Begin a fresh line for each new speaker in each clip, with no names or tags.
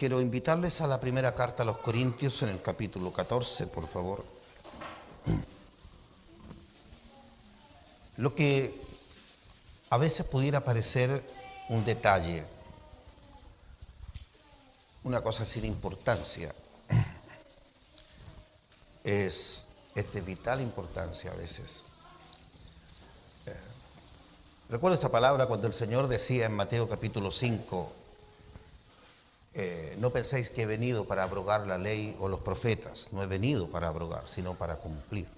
quiero invitarles a la primera carta a los Corintios en el capítulo 14, por favor. Lo que a veces pudiera parecer un detalle, una cosa sin importancia, es de vital importancia a veces. Recuerda esa palabra cuando el Señor decía en Mateo capítulo 5, no penséis que he venido para abrogar la ley o los profetas, no he venido para abrogar, sino para cumplir.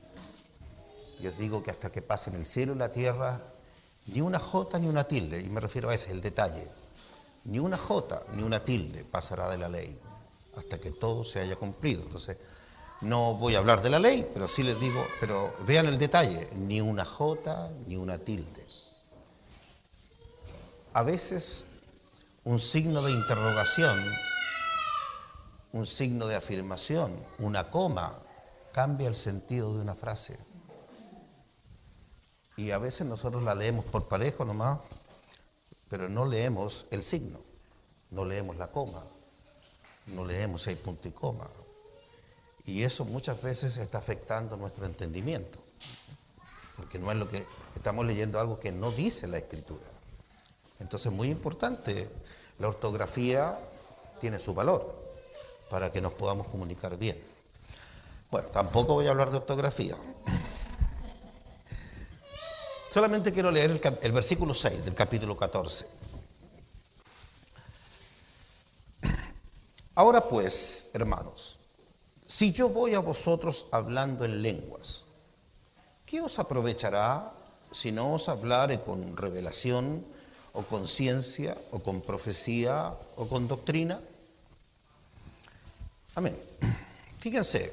Y os digo que hasta que pasen el cielo y la tierra, ni una jota ni una tilde, y me refiero a ese, el detalle, ni una jota ni una tilde pasará de la ley, hasta que todo se haya cumplido. Entonces, no voy a hablar de la ley, pero sí les digo, pero vean el detalle, ni una jota ni una tilde. A veces un signo de interrogación, un signo de afirmación, una coma, cambia el sentido de una frase. Y a veces nosotros la leemos por parejo nomás, pero no leemos el signo, no leemos la coma, no leemos el punto y coma. Y eso muchas veces está afectando nuestro entendimiento, porque no es lo que estamos leyendo, algo que no dice la Escritura. Entonces, muy importante, la ortografía tiene su valor para que nos podamos comunicar bien. Bueno, tampoco voy a hablar de ortografía. Solamente quiero leer el versículo 6 del capítulo 14. Ahora pues, hermanos, si yo voy a vosotros hablando en lenguas, ¿qué os aprovechará si no os hablare con revelación, o con ciencia, o con profecía, o con doctrina? Amén. Fíjense,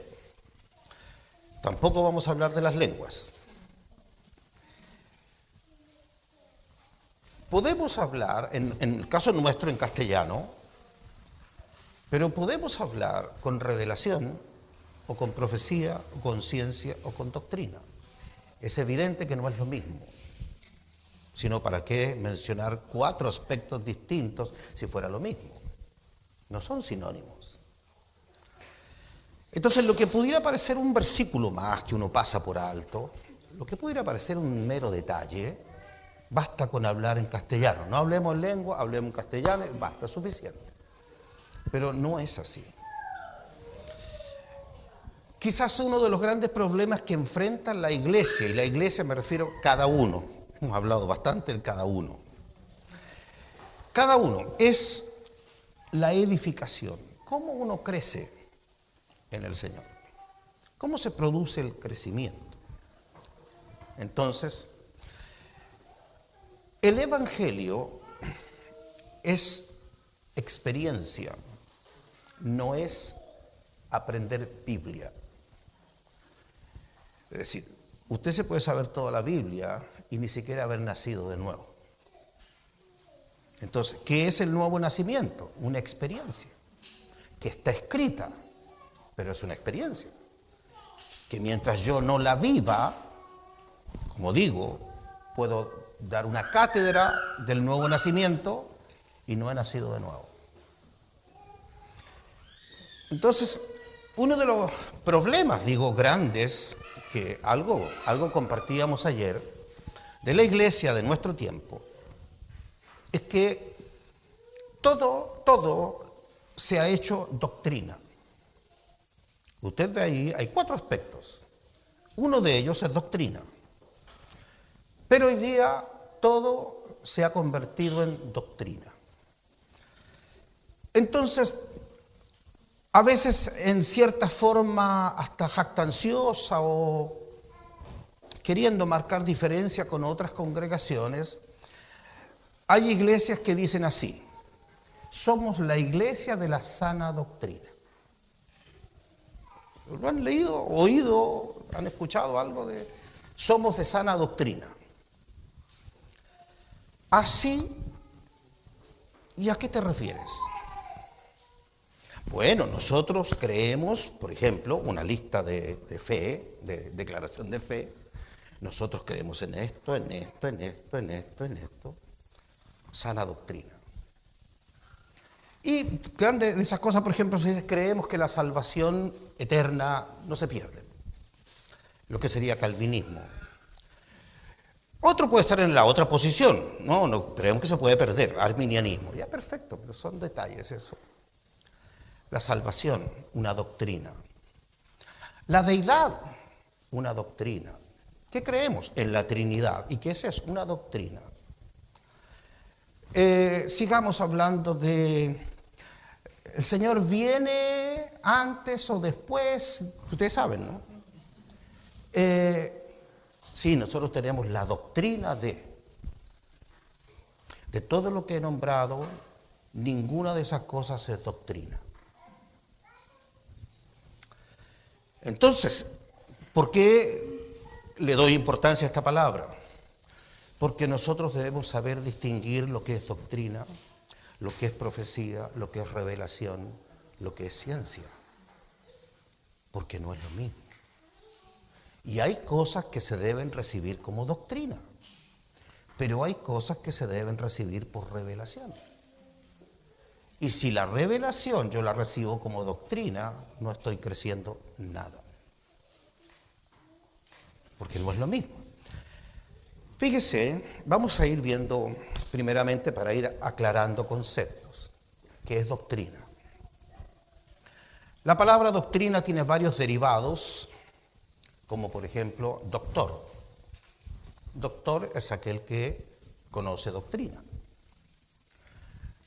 tampoco vamos a hablar de las lenguas. Podemos hablar, en el caso nuestro en castellano, pero podemos hablar con revelación, o con profecía, o con ciencia, o con doctrina. Es evidente que no es lo mismo. Sino para qué mencionar 4 aspectos distintos si fuera lo mismo. No son sinónimos. Entonces, lo que pudiera parecer un versículo más que uno pasa por alto, lo que pudiera parecer un mero detalle, basta con hablar en castellano. No hablemos en lengua, hablemos en castellano, basta, suficiente. Pero no es así. Quizás uno de los grandes problemas que enfrenta la iglesia, y la iglesia me refiero a cada uno, hemos hablado bastante del cada uno. Cada uno es la edificación. ¿Cómo uno crece en el Señor? ¿Cómo se produce el crecimiento? Entonces, el Evangelio es experiencia, no es aprender Biblia. Es decir, usted se puede saber toda la Biblia y ni siquiera haber nacido de nuevo. Entonces, ¿qué es el nuevo nacimiento? Una experiencia que está escrita, pero es una experiencia que mientras yo no la viva, como digo, puedo dar una cátedra del nuevo nacimiento y no he nacido de nuevo. Entonces, uno de los problemas, grandes, que algo compartíamos ayer, de la iglesia de nuestro tiempo, es que todo se ha hecho doctrina. Usted ve ahí, hay 4 aspectos. Uno de ellos es doctrina. Pero hoy día todo se ha convertido en doctrina. Entonces, a veces en cierta forma hasta jactanciosa o queriendo marcar diferencia con otras congregaciones, hay iglesias que dicen así: somos la iglesia de la sana doctrina. ¿Lo han leído, oído, han escuchado algo de somos de sana doctrina? Así, ¿y a qué te refieres? Bueno, nosotros creemos, por ejemplo, una lista de fe, de declaración de fe. Nosotros creemos en esto, en esto, en esto, en esto, en esto. Sana doctrina. Y de esas cosas, por ejemplo, se dice, creemos que la salvación eterna no se pierde, lo que sería calvinismo. Otro puede estar en la otra posición, no creemos que se puede perder, arminianismo. Ya, perfecto, pero son detalles eso. La salvación, una doctrina. La deidad, una doctrina. ¿Qué creemos? En la Trinidad. ¿Y qué es eso? Una doctrina. Sigamos hablando de... ¿El Señor viene antes o después? Ustedes saben, ¿no? Sí, nosotros tenemos la doctrina de todo lo que he nombrado, ninguna de esas cosas es doctrina. Entonces, ¿por qué le doy importancia a esta palabra? Porque nosotros debemos saber distinguir lo que es doctrina, lo que es profecía, lo que es revelación, lo que es ciencia. Porque no es lo mismo. Y hay cosas que se deben recibir como doctrina, pero hay cosas que se deben recibir por revelación. Y si la revelación yo la recibo como doctrina, no estoy creciendo nada. Porque no es lo mismo. Fíjese, vamos a ir viendo primeramente para ir aclarando conceptos. ¿Qué es doctrina? La palabra doctrina tiene varios derivados, como por ejemplo doctor. Doctor es aquel que conoce doctrina.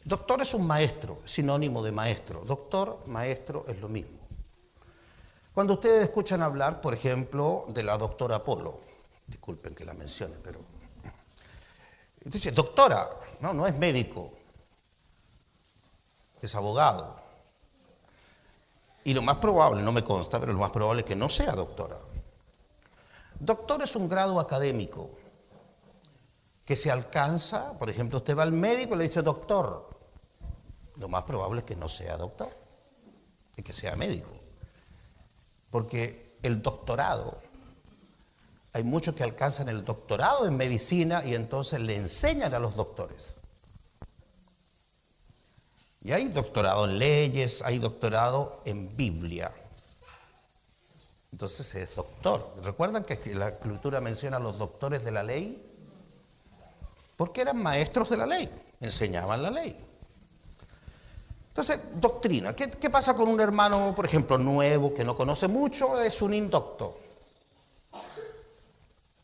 Doctor es un maestro, sinónimo de maestro. Doctor, maestro es lo mismo. Cuando ustedes escuchan hablar, por ejemplo, de la doctora Polo, disculpen que la mencione, pero... Entonces, doctora, no es médico, es abogado. Y lo más probable, no me consta, pero lo más probable es que no sea doctora. Doctor es un grado académico que se alcanza, por ejemplo, usted va al médico y le dice doctor. Lo más probable es que no sea doctor, y que sea médico. Porque el doctorado, hay muchos que alcanzan el doctorado en medicina y entonces le enseñan a los doctores. Y hay doctorado en leyes, hay doctorado en Biblia. Entonces es doctor. ¿Recuerdan que la Escritura menciona a los doctores de la ley? Porque eran maestros de la ley, enseñaban la ley. Entonces, doctrina. ¿Qué pasa con un hermano, por ejemplo, nuevo, que no conoce mucho? Es un indocto.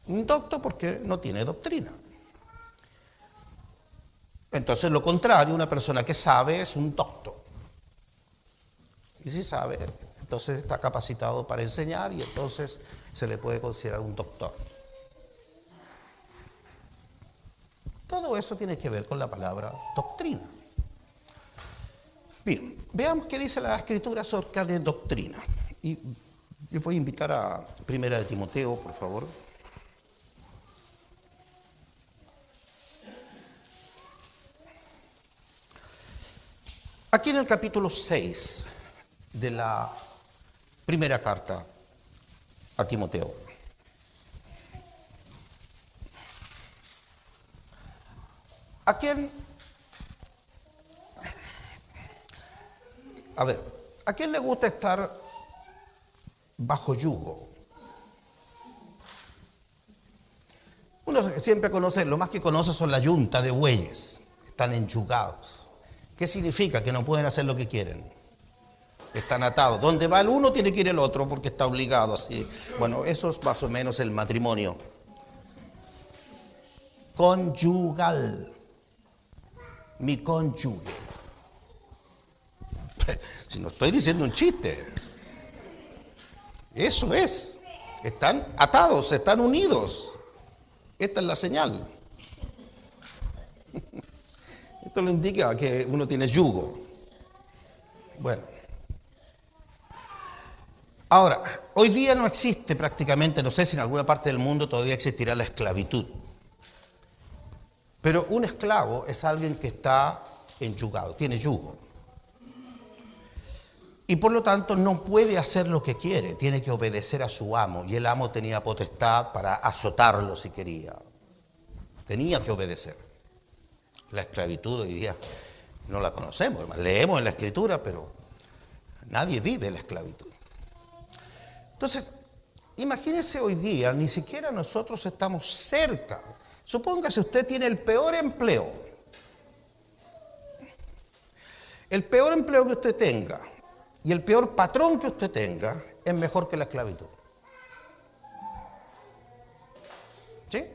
Indocto porque no tiene doctrina. Entonces, lo contrario, una persona que sabe es un docto. Y si sabe, entonces está capacitado para enseñar y entonces se le puede considerar un doctor. Todo eso tiene que ver con la palabra doctrina. Bien, veamos qué dice la Escritura acerca de doctrina. Y les voy a invitar a Primera de Timoteo, por favor. Aquí en el capítulo 6 de la primera carta a Timoteo. ¿A quién le gusta estar bajo yugo? Uno siempre conoce, lo más que conoce son la yunta de bueyes, están enyugados. ¿Qué significa? Que no pueden hacer lo que quieren. Están atados. Donde va el uno tiene que ir el otro porque está obligado así. Bueno, eso es más o menos el matrimonio. Conyugal. Mi cónyuge. Si no estoy diciendo un chiste. Eso es. Están atados, están unidos. Esta es la señal. Esto le indica que uno tiene yugo. Bueno. Ahora, hoy día no existe prácticamente, no sé si en alguna parte del mundo todavía existirá la esclavitud. Pero un esclavo es alguien que está enyugado, tiene yugo. Y por lo tanto no puede hacer lo que quiere, tiene que obedecer a su amo. Y el amo tenía potestad para azotarlo si quería. Tenía que obedecer. La esclavitud hoy día No la conocemos, hermano. Leemos en la Escritura, pero nadie vive la esclavitud. Entonces, imagínese hoy día, ni siquiera nosotros estamos cerca. Supóngase usted tiene el peor empleo. El peor empleo que usted tenga y el peor patrón que usted tenga es mejor que la esclavitud. ¿Sí?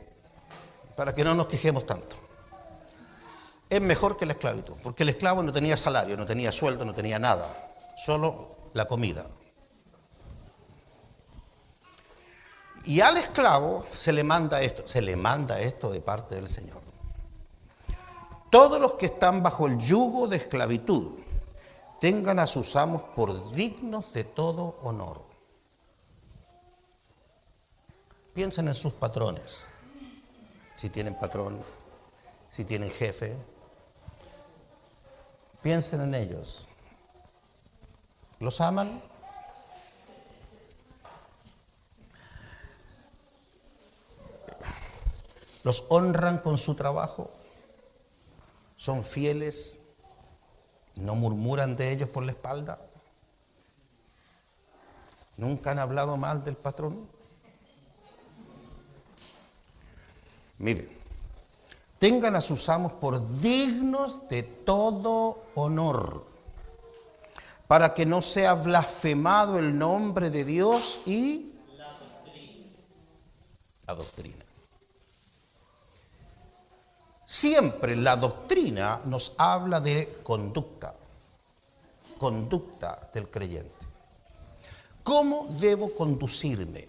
Para que no nos quejemos tanto. Es mejor que la esclavitud, porque el esclavo no tenía salario, no tenía sueldo, no tenía nada, solo la comida. Y al esclavo se le manda esto de parte del Señor. Todos los que están bajo el yugo de esclavitud tengan a sus amos por dignos de todo honor. Piensen en sus patrones, si tienen patrón, si tienen jefe. Piensen en ellos. ¿Los aman? ¿Los honran con su trabajo? ¿Son fieles? ¿No murmuran de ellos por la espalda? ¿Nunca han hablado mal del patrón? Miren, tengan a sus amos por dignos de todo honor, para que no sea blasfemado el nombre de Dios y la doctrina. Siempre la doctrina nos habla de conducta del creyente. ¿Cómo debo conducirme?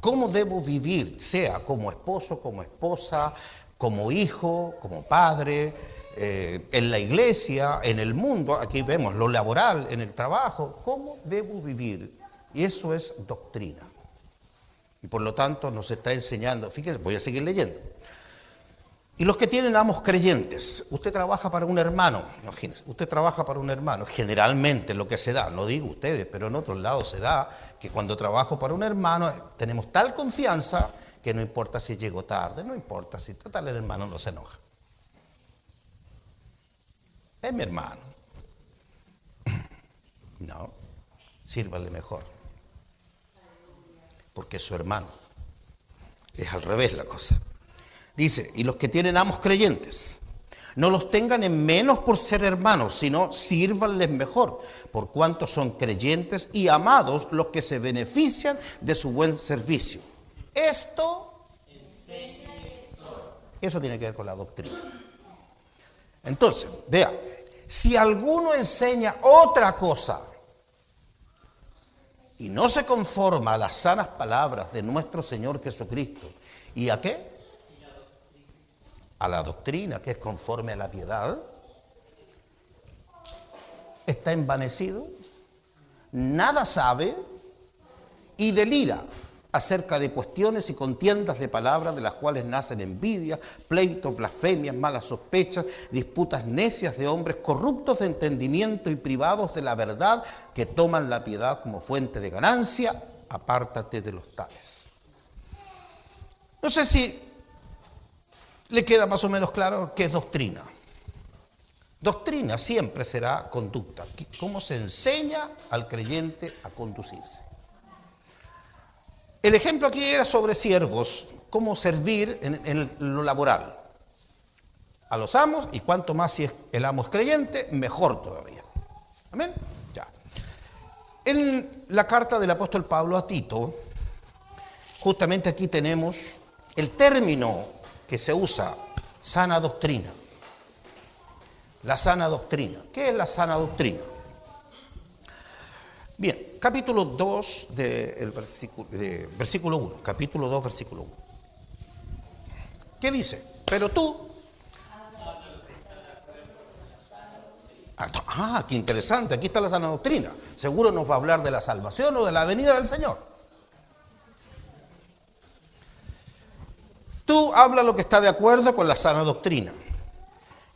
¿Cómo debo vivir? Sea como esposo, como esposa, como hijo, como padre, en la iglesia, en el mundo. Aquí vemos lo laboral, en el trabajo. ¿Cómo debo vivir? Y eso es doctrina. Y por lo tanto nos está enseñando. Fíjense, voy a seguir leyendo. Y los que tienen amos creyentes, usted trabaja para un hermano, imagínense, usted trabaja para un hermano, generalmente lo que se da, no digo ustedes, pero en otros lados se da, que cuando trabajo para un hermano tenemos tal confianza que no importa si llego tarde, no importa si tal, el hermano no se enoja. Es mi hermano. No, sírvale mejor, porque es su hermano. Es al revés la cosa. Dice, y los que tienen amos creyentes, no los tengan en menos por ser hermanos, sino sírvanles mejor, por cuanto son creyentes y amados los que se benefician de su buen servicio. Eso tiene que ver con la doctrina. Entonces, vea, si alguno enseña otra cosa y no se conforma a las sanas palabras de nuestro Señor Jesucristo, ¿y a qué? A la doctrina, que es conforme a la piedad, está envanecido, nada sabe y delira acerca de cuestiones y contiendas de palabras de las cuales nacen envidias, pleitos, blasfemias, malas sospechas, disputas necias de hombres corruptos de entendimiento y privados de la verdad, que toman la piedad como fuente de ganancia. Apártate de los tales. No sé si le queda más o menos claro qué es doctrina. Doctrina siempre será conducta. ¿Cómo se enseña al creyente a conducirse? El ejemplo aquí era sobre siervos, cómo servir en lo laboral a los amos, y cuanto más si el amo es creyente, mejor todavía. ¿Amén? Ya. En la carta del apóstol Pablo a Tito, justamente aquí tenemos el término que se usa, sana doctrina. La sana doctrina. ¿Qué es la sana doctrina? Bien, capítulo 2 versículo 1. Capítulo 2, versículo 1. ¿Qué dice? Pero tú... qué interesante, aquí está la sana doctrina. Seguro nos va a hablar de la salvación o de la venida del Señor. Tú habla lo que está de acuerdo con la sana doctrina.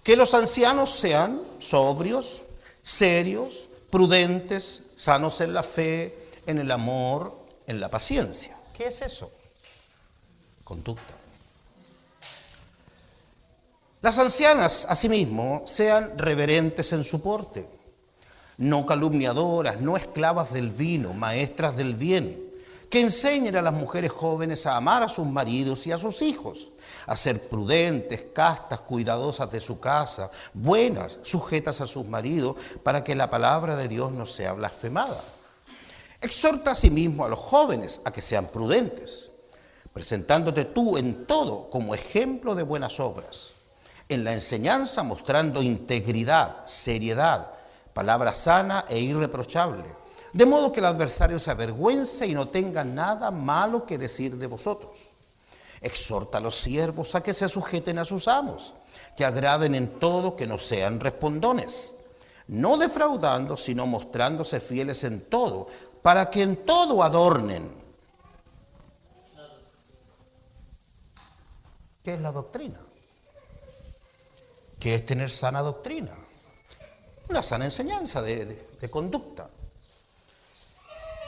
Que los ancianos sean sobrios, serios, prudentes, sanos en la fe, en el amor, en la paciencia. ¿Qué es eso? Conducta. Las ancianas, asimismo, sean reverentes en su porte, no calumniadoras, no esclavas del vino, maestras del bien, que enseñen a las mujeres jóvenes a amar a sus maridos y a sus hijos, a ser prudentes, castas, cuidadosas de su casa, buenas, sujetas a sus maridos, para que la palabra de Dios no sea blasfemada. Exhorta asimismo a los jóvenes a que sean prudentes, presentándote tú en todo como ejemplo de buenas obras, en la enseñanza mostrando integridad, seriedad, palabra sana e irreprochable, de modo que el adversario se avergüence y no tenga nada malo que decir de vosotros. Exhorta a los siervos a que se sujeten a sus amos, que agraden en todo, que no sean respondones, no defraudando, sino mostrándose fieles en todo, para que en todo adornen. ¿Qué es la doctrina? ¿Qué es tener sana doctrina? Una sana enseñanza de conducta.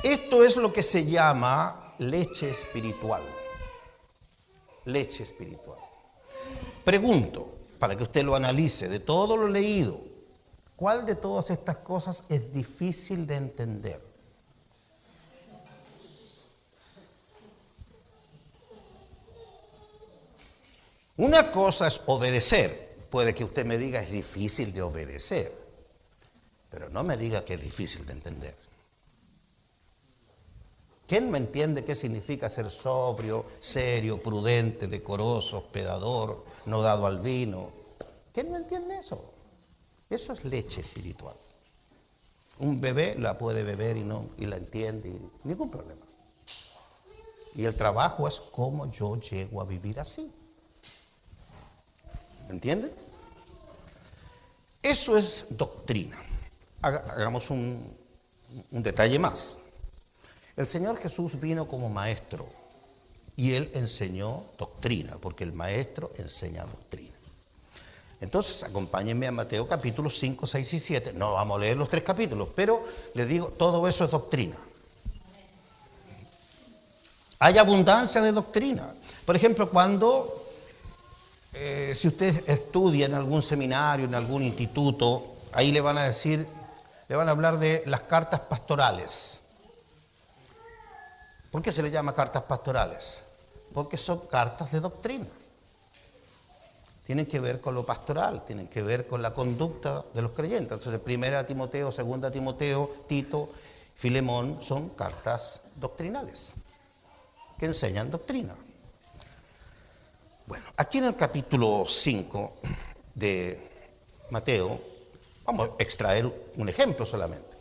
Esto es lo que se llama leche espiritual. Leche espiritual. Pregunto, para que usted lo analice, de todo lo leído, ¿cuál de todas estas cosas es difícil de entender? Una cosa es obedecer. Puede que usted me diga es difícil de obedecer, pero no me diga que es difícil de entender. ¿Quién me entiende qué significa ser sobrio, serio, prudente, decoroso, hospedador, no dado al vino? ¿Quién no entiende eso? Eso es leche espiritual. Un bebé la puede beber y la entiende, y ningún problema. Y el trabajo es cómo yo llego a vivir así. ¿Me entienden? Eso es doctrina. Hagamos un detalle más. El Señor Jesús vino como maestro y Él enseñó doctrina, porque el maestro enseña doctrina. Entonces, acompáñenme a Mateo capítulos 5, 6 y 7. No vamos a leer los 3 capítulos, pero les digo, todo eso es doctrina. Hay abundancia de doctrina. Por ejemplo, cuando, si usted estudia en algún seminario, en algún instituto, ahí le van a decir, le van a hablar de las cartas pastorales. ¿Por qué se le llama cartas pastorales? Porque son cartas de doctrina. Tienen que ver con lo pastoral, tienen que ver con la conducta de los creyentes. Entonces, 1 Timoteo, 2 Timoteo, Tito, Filemón son cartas doctrinales que enseñan doctrina. Bueno, aquí en el capítulo 5 de Mateo, vamos a extraer un ejemplo solamente.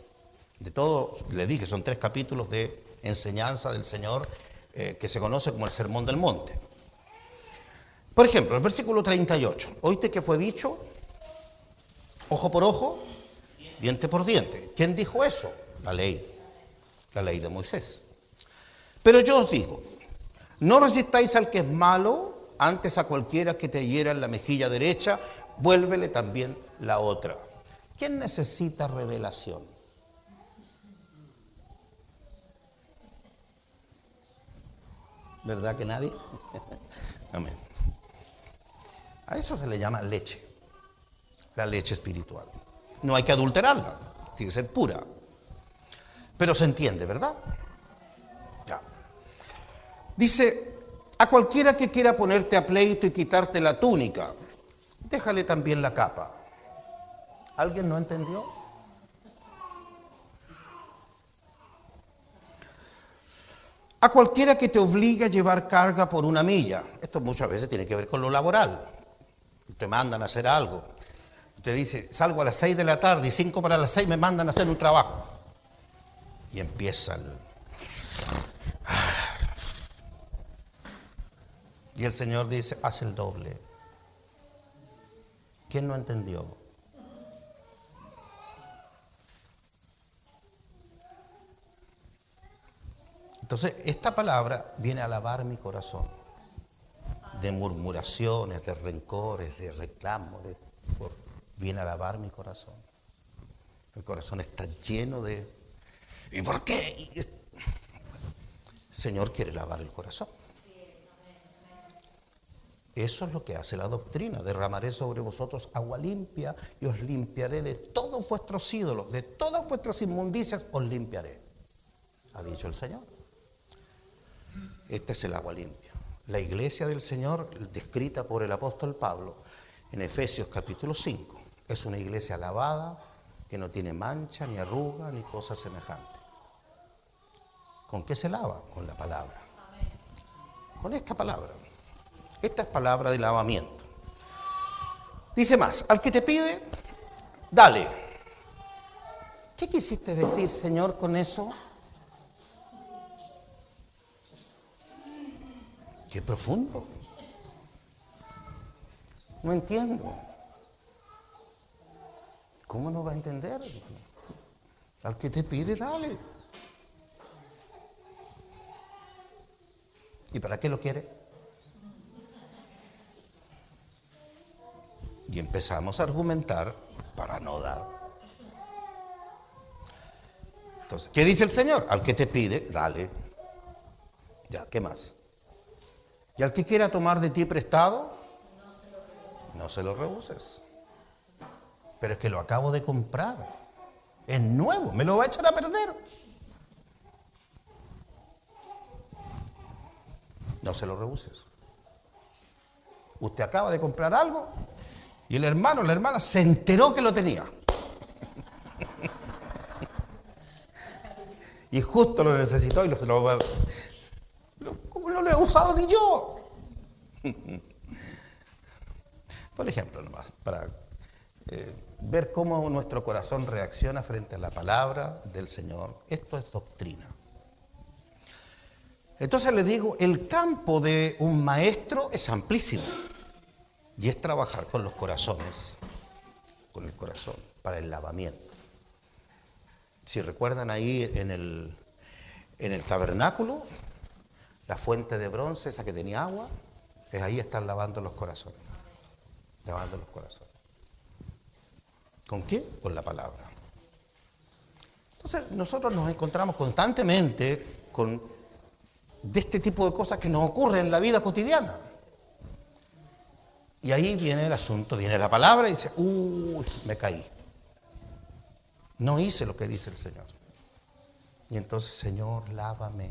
De todo, le dije, son 3 capítulos de enseñanza del Señor que se conoce como el Sermón del Monte. Por ejemplo, el versículo 38. ¿Oíste que fue dicho? Ojo por ojo, diente por diente. ¿Quién dijo eso? La ley de Moisés. Pero yo os digo, no resistáis al que es malo, antes a cualquiera que te hiera en la mejilla derecha, vuélvele también la otra. ¿Quién necesita revelación? ¿Verdad que nadie? Amén. A eso se le llama leche, la leche espiritual. No hay que adulterarla, tiene que ser pura. Pero se entiende, ¿verdad? Ya. Dice, a cualquiera que quiera ponerte a pleito y quitarte la túnica, déjale también la capa. ¿Alguien no entendió? A cualquiera que te obligue a llevar carga por una milla. Esto muchas veces tiene que ver con lo laboral. Te mandan a hacer algo. Usted dice, salgo a las 6 de la tarde y 5 para las 6 me mandan a hacer un trabajo. Y empieza Y el Señor dice, haz el doble. ¿Quién no entendió? Entonces, esta palabra viene a lavar mi corazón de murmuraciones, de rencores, de reclamos, viene a lavar mi corazón. El corazón está lleno de ¿y por qué? El Señor quiere lavar el corazón. Eso es lo que hace la doctrina. Derramaré sobre vosotros agua limpia y os limpiaré de todos vuestros ídolos, de todas vuestras inmundicias os limpiaré, ha dicho el Señor. Este es el agua limpia. La iglesia del Señor, descrita por el apóstol Pablo en Efesios capítulo 5, es una iglesia lavada, que no tiene mancha, ni arruga, ni cosa semejante. ¿Con qué se lava? Con la palabra. Con esta palabra. Esta es palabra de lavamiento. Dice más, al que te pide, dale. ¿Qué quisiste decir, Señor, con eso? Qué profundo. No entiendo. ¿Cómo no va a entender? Al que te pide, dale. ¿Y para qué lo quiere? Y empezamos a argumentar para no dar. Entonces, ¿qué dice el Señor? Al que te pide, dale. Ya, ¿qué más? Y al que quiera tomar de ti prestado, no se lo rehuses. Pero es que lo acabo de comprar. Es nuevo, me lo va a echar a perder. No se lo rehuses. Usted acaba de comprar algo y el hermano o la hermana se enteró que lo tenía. Y justo lo necesitó y no lo he usado ni yo. Por ejemplo, nomás, para ver cómo nuestro corazón reacciona frente a la palabra del Señor. Esto es doctrina. Entonces le digo, el campo de un maestro es amplísimo. Y es trabajar con los corazones, con el corazón, para el lavamiento. Si recuerdan ahí en el tabernáculo, la fuente de bronce, esa que tenía agua, es ahí están lavando los corazones. Lavando los corazones. ¿Con qué? Con la palabra. Entonces nosotros nos encontramos constantemente de este tipo de cosas que nos ocurren en la vida cotidiana. Y ahí viene el asunto, viene la palabra y dice, me caí. No hice lo que dice el Señor. Y entonces, Señor, lávame,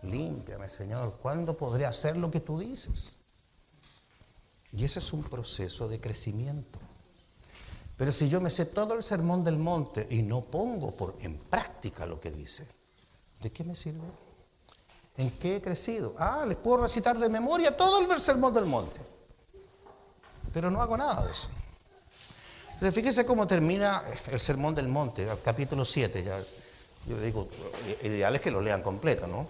límpiame, Señor. ¿Cuándo podré hacer lo que tú dices? Y ese es un proceso de crecimiento. Pero si yo me sé todo el sermón del monte y no pongo en práctica lo que dice, ¿de qué me sirve? ¿En qué he crecido? Les puedo recitar de memoria todo el sermón del monte. Pero no hago nada de eso. Entonces, fíjese cómo termina el sermón del monte, al capítulo 7. Ya, yo digo, ideal es que lo lean completo, ¿no?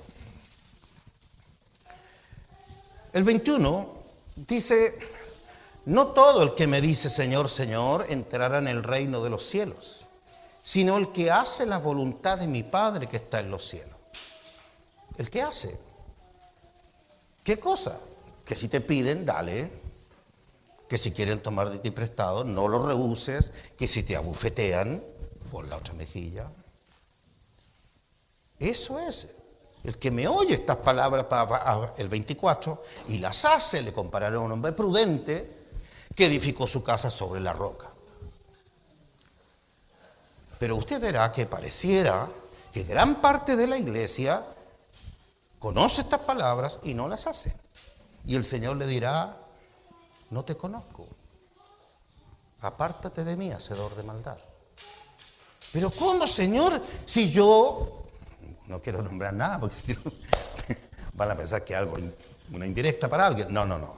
El 21 dice, no todo el que me dice Señor, Señor, entrará en el reino de los cielos, sino el que hace la voluntad de mi Padre que está en los cielos. El que hace. ¿Qué cosa? Que si te piden, dale. Que si quieren tomar de ti prestado, no lo rehuses. Que si te abofetean, pon la otra mejilla. Eso es. El que me oye estas palabras para el 24 y las hace, le compararé a un hombre prudente que edificó su casa sobre la roca. Pero usted verá que pareciera que gran parte de la iglesia conoce estas palabras y no las hace. Y el Señor le dirá, no te conozco. Apártate de mí, hacedor de maldad. Pero ¿cómo, Señor? Si yo, no quiero nombrar nada, porque si no, van a pensar que algo, una indirecta para alguien. No.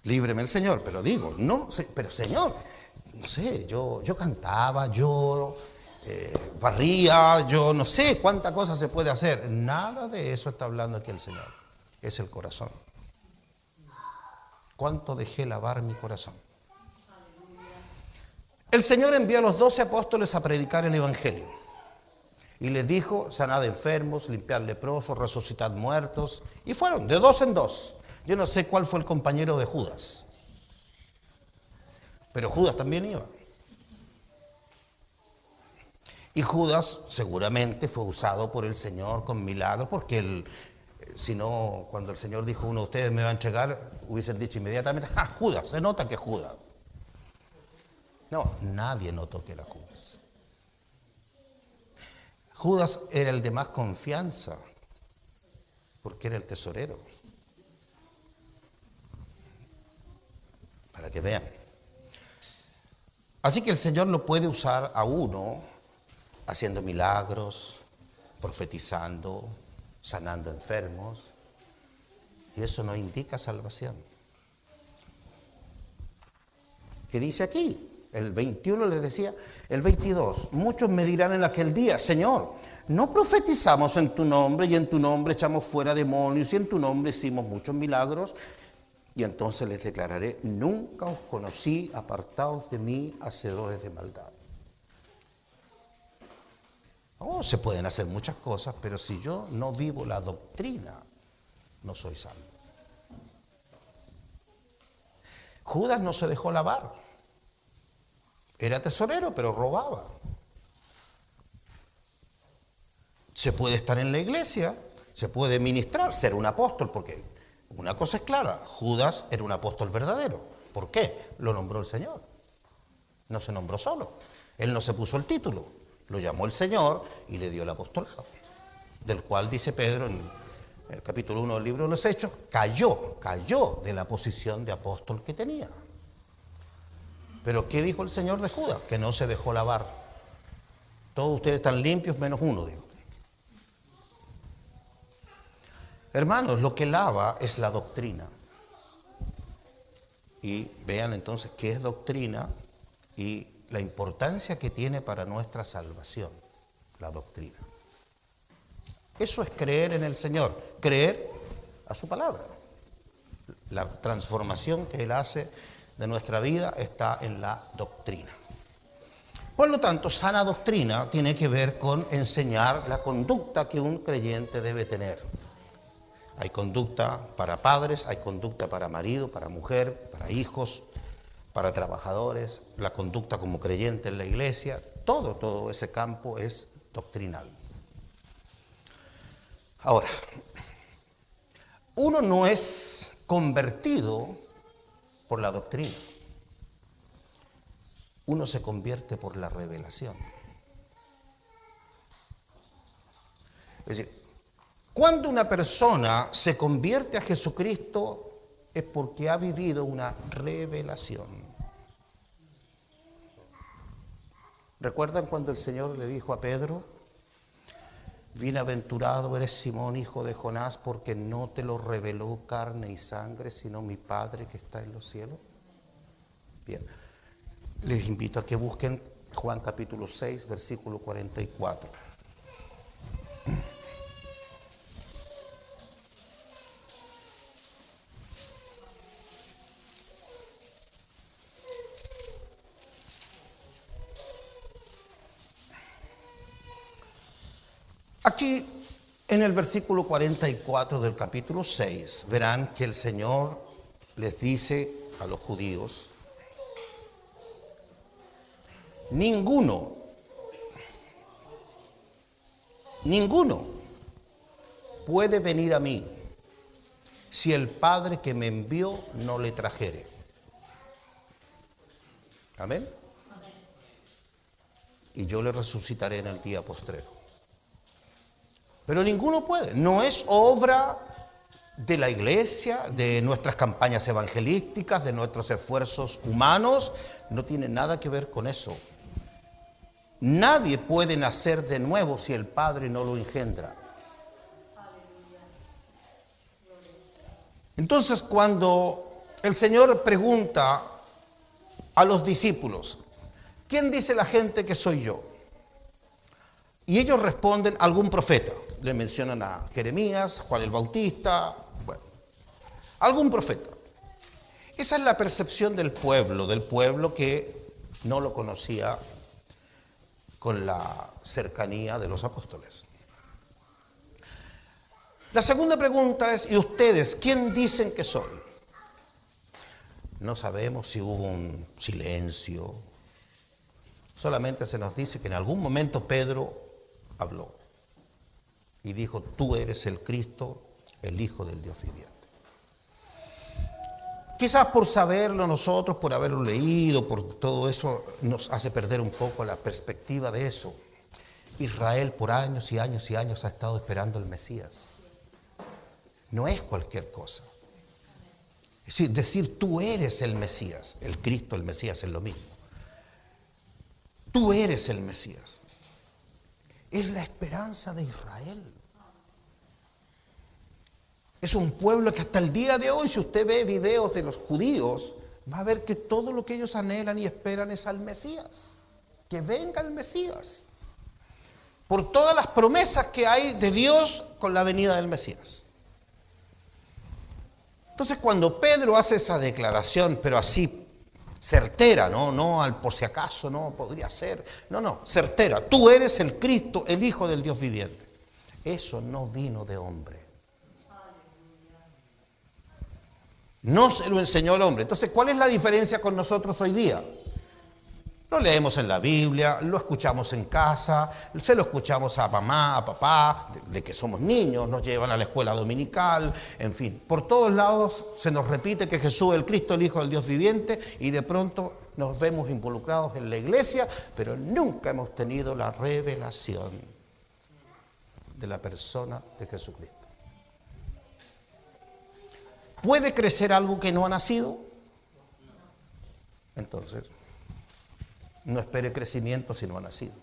Líbreme el Señor, pero digo, no, pero Señor, no sé, yo cantaba, yo barría, yo no sé cuántas cosas se puede hacer. Nada de eso está hablando aquí el Señor. Es el corazón. ¿Cuánto dejé lavar mi corazón? El Señor envió a los 12 apóstoles a predicar el Evangelio. Y les dijo, sanad enfermos, limpiad leprosos, resucitad muertos. Y fueron de 2 en 2. Yo no sé cuál fue el compañero de Judas. Pero Judas también iba. Y Judas seguramente fue usado por el Señor con milagros porque Si no, cuando el Señor dijo, uno de ustedes me va a entregar, hubiesen dicho inmediatamente, ¡ah, Judas! Se nota que es Judas. No, nadie notó que era Judas. Judas era el de más confianza, porque era el tesorero. Para que vean. Así que el Señor lo puede usar a uno haciendo milagros, profetizando, sanando enfermos, y eso no indica salvación. ¿Qué dice aquí? El 21 les decía, el 22, muchos me dirán en aquel día, Señor, ¿no profetizamos en tu nombre y en tu nombre echamos fuera demonios y en tu nombre hicimos muchos milagros? Y entonces les declararé, nunca os conocí, apartaos de mí, hacedores de maldad. Oh, se pueden hacer muchas cosas, pero si yo no vivo la doctrina, no soy salvo. Judas no se dejó lavar. Era tesorero, pero robaba. Se puede estar en la iglesia, se puede ministrar, ser un apóstol, porque una cosa es clara, Judas era un apóstol verdadero. ¿Por qué? Lo nombró el Señor. No se nombró solo. Él no se puso el título. Lo llamó el Señor y le dio el apostolado, del cual dice Pedro en el capítulo 1 del libro de los Hechos, cayó de la posición de apóstol que tenía. Pero ¿qué dijo el Señor de Judas? Que no se dejó lavar. Todos ustedes están limpios menos uno, dijo. Hermanos, lo que lava es la doctrina. Y vean entonces qué es doctrina y la importancia que tiene para nuestra salvación, la doctrina. Eso es creer en el Señor, creer a su palabra. La transformación que Él hace de nuestra vida está en la doctrina. Por lo tanto, sana doctrina tiene que ver con enseñar la conducta que un creyente debe tener. Hay conducta para padres, hay conducta para marido, para mujer, para hijos, para trabajadores, la conducta como creyente en la iglesia, todo ese campo es doctrinal. Ahora, uno no es convertido por la doctrina, uno se convierte por la revelación. Es decir, cuando una persona se convierte a Jesucristo es porque ha vivido una revelación. ¿Recuerdan cuando el Señor le dijo a Pedro, bienaventurado eres Simón, hijo de Jonás, porque no te lo reveló carne y sangre, sino mi Padre que está en los cielos? Bien, les invito a que busquen Juan capítulo 6, versículo 44. Aquí, en el versículo 44 del capítulo 6, verán que el Señor les dice a los judíos, ninguno puede venir a mí si el Padre que me envió no le trajere. Amén. Y yo le resucitaré en el día postrero. Pero ninguno puede. No es obra de la iglesia, de nuestras campañas evangelísticas, de nuestros esfuerzos humanos. No tiene nada que ver con eso. Nadie puede nacer de nuevo si el Padre no lo engendra. Entonces, cuando el Señor pregunta a los discípulos, ¿quién dice la gente que soy yo? Y ellos responden, algún profeta. Le mencionan a Jeremías, Juan el Bautista, bueno, algún profeta. Esa es la percepción del pueblo que no lo conocía con la cercanía de los apóstoles. La segunda pregunta es, ¿y ustedes quién dicen que soy? No sabemos si hubo un silencio. Solamente se nos dice que en algún momento Pedro habló y dijo, tú eres el Cristo, el Hijo del Dios viviente. Quizás por saberlo nosotros, por haberlo leído, por todo eso, nos hace perder un poco la perspectiva de eso. Israel por años y años y años ha estado esperando el Mesías. No es cualquier cosa. Es decir, tú eres el Mesías. El Cristo, el Mesías es lo mismo. Tú eres el Mesías. Es la esperanza de Israel. Es un pueblo que hasta el día de hoy, si usted ve videos de los judíos, va a ver que todo lo que ellos anhelan y esperan es al Mesías. Que venga el Mesías. Por todas las promesas que hay de Dios con la venida del Mesías. Entonces, cuando Pedro hace esa declaración, pero así certera, no al por si acaso, no podría ser, no, certera, tú eres el Cristo, el Hijo del Dios viviente. Eso no vino de hombre. No se lo enseñó el hombre. Entonces, ¿cuál es la diferencia con nosotros hoy día? Lo leemos en la Biblia, lo escuchamos en casa, se lo escuchamos a mamá, a papá, de que somos niños, nos llevan a la escuela dominical, en fin. Por todos lados se nos repite que Jesús es el Cristo, el Hijo del Dios viviente, y de pronto nos vemos involucrados en la iglesia, pero nunca hemos tenido la revelación de la persona de Jesucristo. ¿Puede crecer algo que no ha nacido? Entonces, no espere crecimiento si no ha nacido.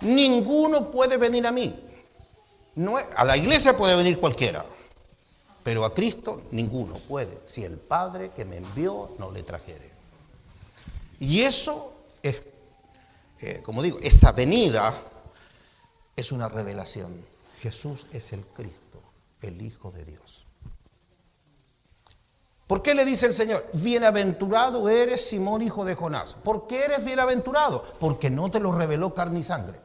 Ninguno puede venir a mí. A la iglesia puede venir cualquiera, pero a Cristo ninguno puede, si el Padre que me envió no le trajere. Y eso es, como digo, esa venida es una revelación. Jesús es el Cristo, el Hijo de Dios. ¿Por qué le dice el Señor? Bienaventurado eres, Simón, hijo de Jonás. ¿Por qué eres bienaventurado? Porque no te lo reveló carne y sangre.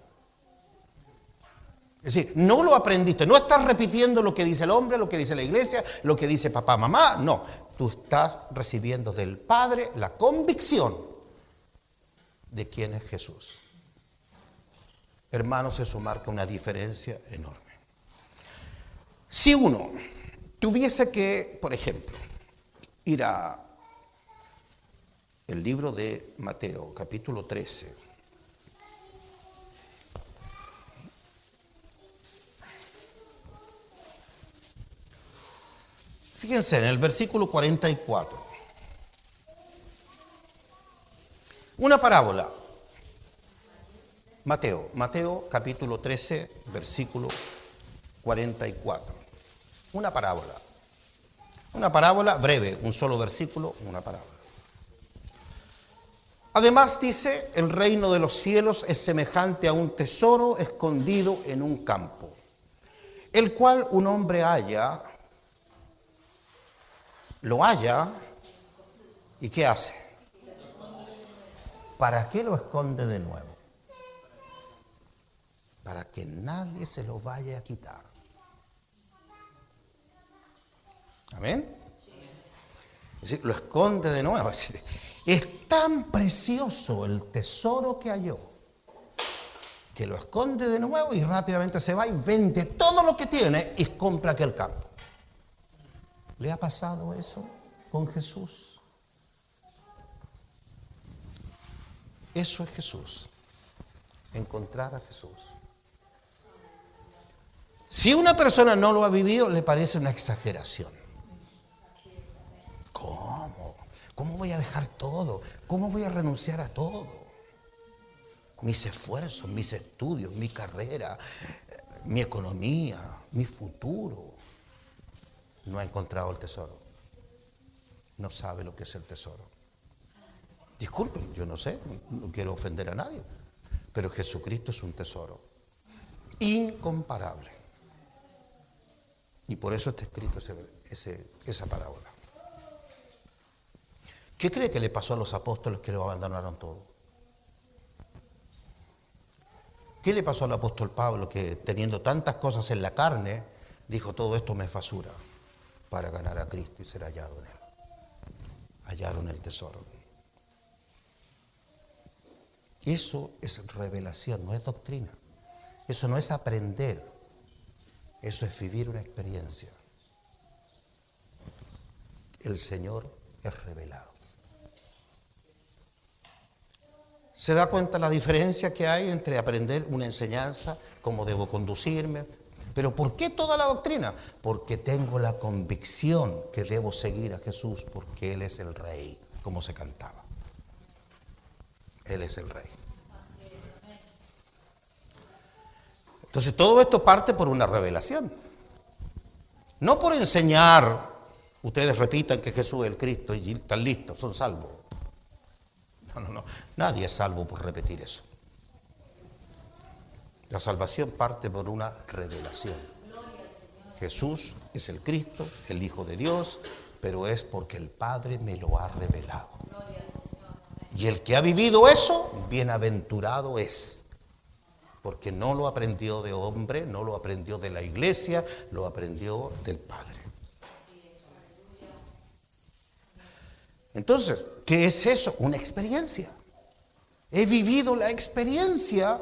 Es decir, no lo aprendiste, no estás repitiendo lo que dice el hombre, lo que dice la iglesia, lo que dice papá, mamá, no. Tú estás recibiendo del Padre la convicción de quién es Jesús. Hermanos, eso marca una diferencia enorme. Si uno tuviese que, por ejemplo, ir a el libro de Mateo, capítulo 13. Fíjense en el versículo 44. Una parábola. Mateo capítulo 13, versículo 44. Una parábola. Una parábola breve, un solo versículo, una parábola. Además dice, el reino de los cielos es semejante a un tesoro escondido en un campo, el cual un hombre lo halla, ¿y qué hace? ¿Para qué lo esconde de nuevo? Para que nadie se lo vaya a quitar. ¿Amén? Es decir, lo esconde de nuevo. Es tan precioso el tesoro que halló, que lo esconde de nuevo y rápidamente se va y vende todo lo que tiene y compra aquel campo. ¿Le ha pasado eso con Jesús? Eso es Jesús. Encontrar a Jesús. Si una persona no lo ha vivido, le parece una exageración. ¿Cómo? ¿Cómo voy a dejar todo? ¿Cómo voy a renunciar a todo? Mis esfuerzos, mis estudios, mi carrera, mi economía, mi futuro. No ha encontrado el tesoro. No sabe lo que es el tesoro. Disculpen, yo no sé, no quiero ofender a nadie, pero Jesucristo es un tesoro incomparable. Y por eso está escrito esa parábola. ¿Qué cree que le pasó a los apóstoles que lo abandonaron todo? ¿Qué le pasó al apóstol Pablo que teniendo tantas cosas en la carne, dijo todo esto me es basura para ganar a Cristo y ser hallado en él? Hallaron el tesoro. Eso es revelación, no es doctrina. Eso no es aprender. Eso es vivir una experiencia. El Señor es revelado. ¿Se da cuenta la diferencia que hay entre aprender una enseñanza, cómo debo conducirme? ¿Pero por qué toda la doctrina? Porque tengo la convicción que debo seguir a Jesús porque Él es el Rey, como se cantaba. Él es el Rey. Entonces todo esto parte por una revelación. No por enseñar, ustedes repitan que Jesús es el Cristo y están listos, son salvos. No. Nadie es salvo por repetir eso. La salvación parte por una revelación. Jesús es el Cristo, el Hijo de Dios, pero es porque el Padre me lo ha revelado. Y el que ha vivido eso, bienaventurado es. Porque no lo aprendió de hombre, no lo aprendió de la iglesia, lo aprendió del Padre. Entonces, ¿qué es eso? Una experiencia. He vivido la experiencia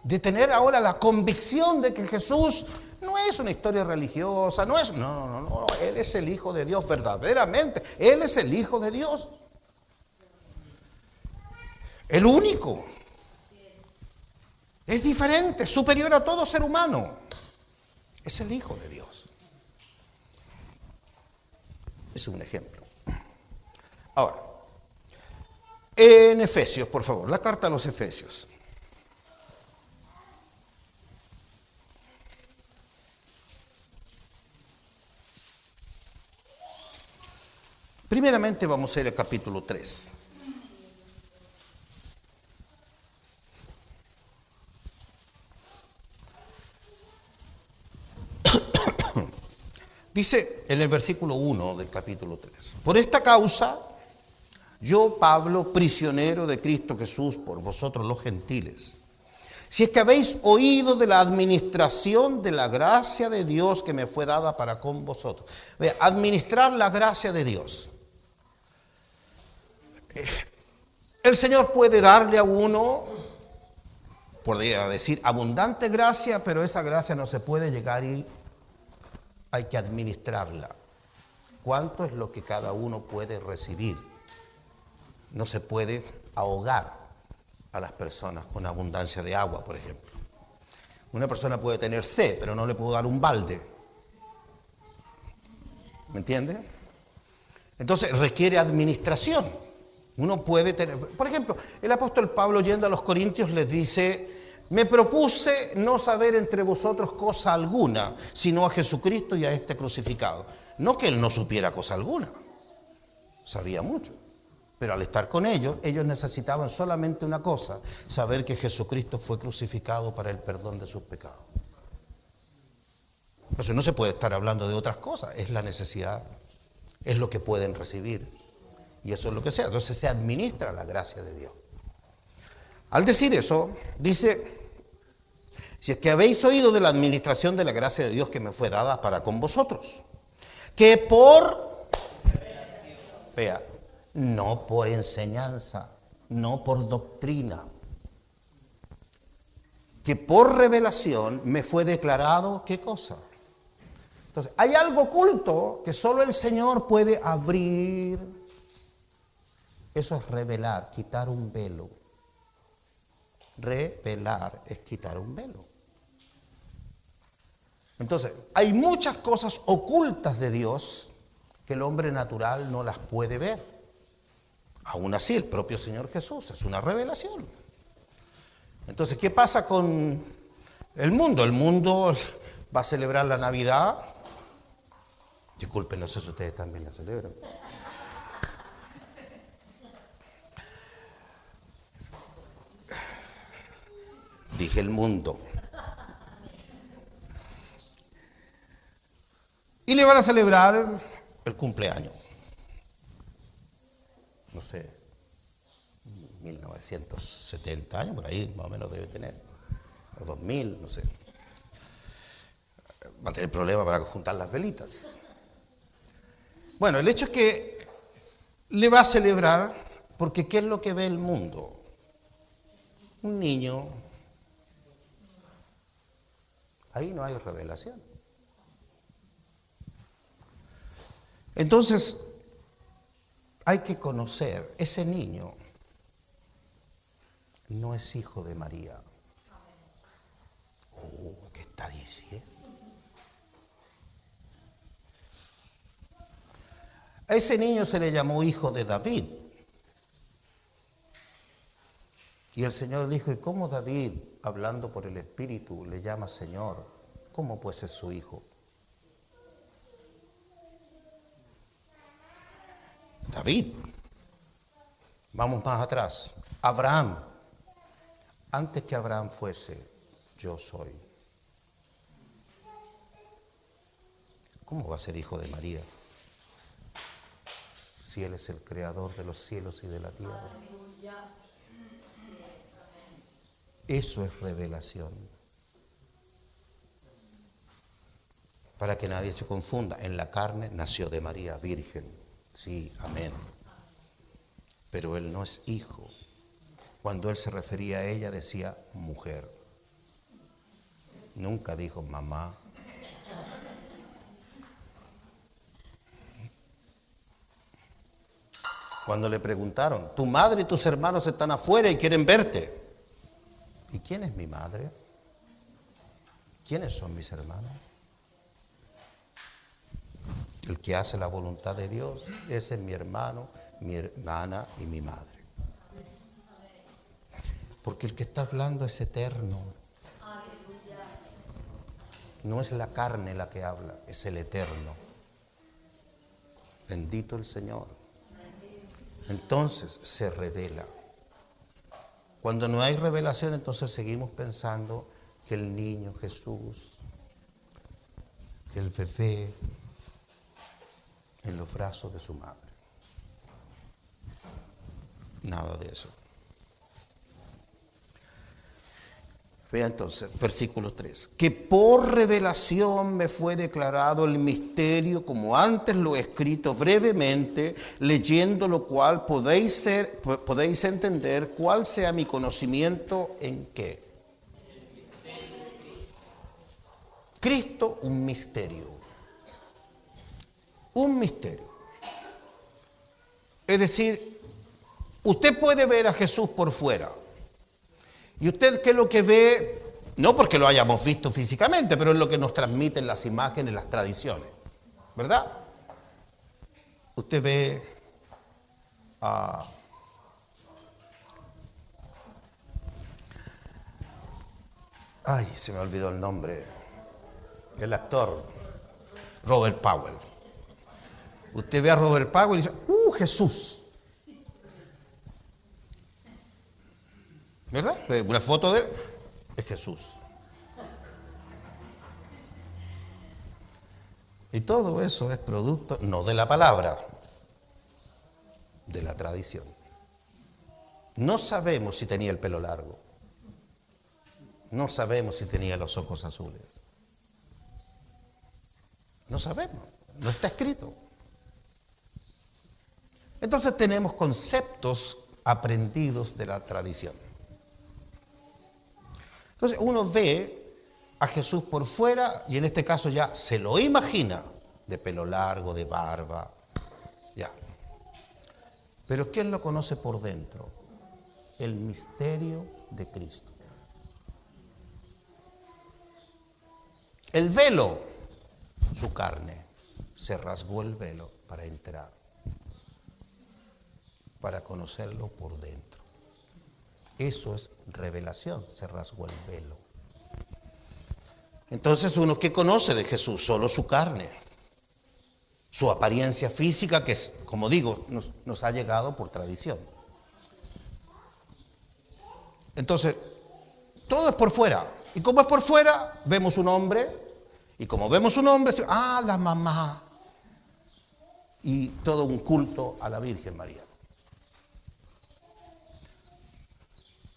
de tener ahora la convicción de que Jesús no es una historia religiosa, no, Él es el Hijo de Dios verdaderamente, Él es el Hijo de Dios. El único. Es diferente, superior a todo ser humano. Es el Hijo de Dios. Es un ejemplo. Ahora, en Efesios, por favor, la carta a los Efesios. Primeramente vamos a ir al capítulo 3. Dice en el versículo 1 del capítulo 3, por esta causa, yo, Pablo, prisionero de Cristo Jesús por vosotros los gentiles, si es que habéis oído de la administración de la gracia de Dios que me fue dada para con vosotros. Vea, administrar la gracia de Dios. El Señor puede darle a uno, podría decir, abundante gracia, pero esa gracia no se puede llegar y hay que administrarla. ¿Cuánto es lo que cada uno puede recibir? No se puede ahogar a las personas con abundancia de agua, por ejemplo. Una persona puede tener sed, pero no le puedo dar un balde. ¿Me entiende? Entonces requiere administración. Uno puede tener, por ejemplo, el apóstol Pablo yendo a los Corintios les dice: me propuse no saber entre vosotros cosa alguna, sino a Jesucristo y a este crucificado. No que él no supiera cosa alguna, sabía mucho. Pero al estar con ellos, ellos necesitaban solamente una cosa: saber que Jesucristo fue crucificado para el perdón de sus pecados. Entonces no se puede estar hablando de otras cosas, es la necesidad, es lo que pueden recibir. Y eso es lo que sea. Entonces se administra la gracia de Dios. Al decir eso, dice: si es que habéis oído de la administración de la gracia de Dios que me fue dada para con vosotros, que por, vea, no por enseñanza, no por doctrina, que por revelación me fue declarado, ¿qué cosa? Entonces, hay algo oculto que solo el Señor puede abrir. Eso es revelar, quitar un velo. Revelar es quitar un velo. Entonces, hay muchas cosas ocultas de Dios que el hombre natural no las puede ver. Aún así, el propio Señor Jesús es una revelación. Entonces, ¿qué pasa con el mundo? El mundo va a celebrar la Navidad. Disculpen, no sé si ustedes también la celebran. Dije el mundo. Y le van a celebrar el cumpleaños. No sé, 1970 años, por ahí más o menos debe tener. O 2000, no sé. Va a tener problemas para juntar las velitas. Bueno, el hecho es que le va a celebrar porque ¿qué es lo que ve el mundo? Un niño. Ahí no hay revelación. Entonces, hay que conocer, ese niño no es hijo de María. ¿Qué está diciendo? A ese niño se le llamó hijo de David. Y el Señor dijo, ¿y cómo David, hablando por el Espíritu, le llama Señor? ¿Cómo pues es su hijo? David. Vamos más atrás. Abraham. Antes que Abraham fuese, yo soy. ¿Cómo va a ser hijo de María? Si Él es el creador de los cielos y de la tierra. Eso es revelación. Para que nadie se confunda, en la carne nació de María, virgen. Sí, amén. Pero Él no es hijo. Cuando Él se refería a ella decía mujer. Nunca dijo mamá. Cuando le preguntaron, tu madre y tus hermanos están afuera y quieren verte. ¿Y quién es mi madre? ¿Quiénes son mis hermanos? El que hace la voluntad de Dios, ese es mi hermano, mi hermana y mi madre. Porque el que está hablando es eterno. No es la carne la que habla, es el eterno. Bendito el Señor. Entonces se revela. Cuando no hay revelación, entonces seguimos pensando que el niño Jesús, que el bebé en los brazos de su madre. Nada de eso. Vea entonces, versículo 3. Que por revelación me fue declarado el misterio, como antes lo he escrito brevemente, leyendo lo cual podéis entender cuál sea mi conocimiento en qué. Cristo, un misterio. Un misterio. Es decir, usted puede ver a Jesús por fuera. ¿Y usted qué es lo que ve? No porque lo hayamos visto físicamente, pero es lo que nos transmiten las imágenes, las tradiciones. ¿Verdad? Usted ve a... Ay, se me olvidó el nombre. El actor Robert Powell. Usted ve a Robert Powell y dice, Jesús. ¿Verdad? Una foto de él es Jesús. Y todo eso es producto, no de la palabra, de la tradición. No sabemos si tenía el pelo largo. No sabemos si tenía los ojos azules. No sabemos, no está escrito. Entonces tenemos conceptos aprendidos de la tradición. Entonces uno ve a Jesús por fuera y en este caso ya se lo imagina, de pelo largo, de barba, ya. Pero ¿quién lo conoce por dentro? El misterio de Cristo. El velo, su carne, se rasgó el velo para entrar, para conocerlo por dentro. Eso es revelación, se rasgó el velo. Entonces uno, ¿qué conoce de Jesús? Solo su carne, su apariencia física, que es, como digo, nos ha llegado por tradición. Entonces, todo es por fuera. Y como es por fuera, vemos un hombre, y como vemos un hombre, la mamá, y todo un culto a la Virgen María.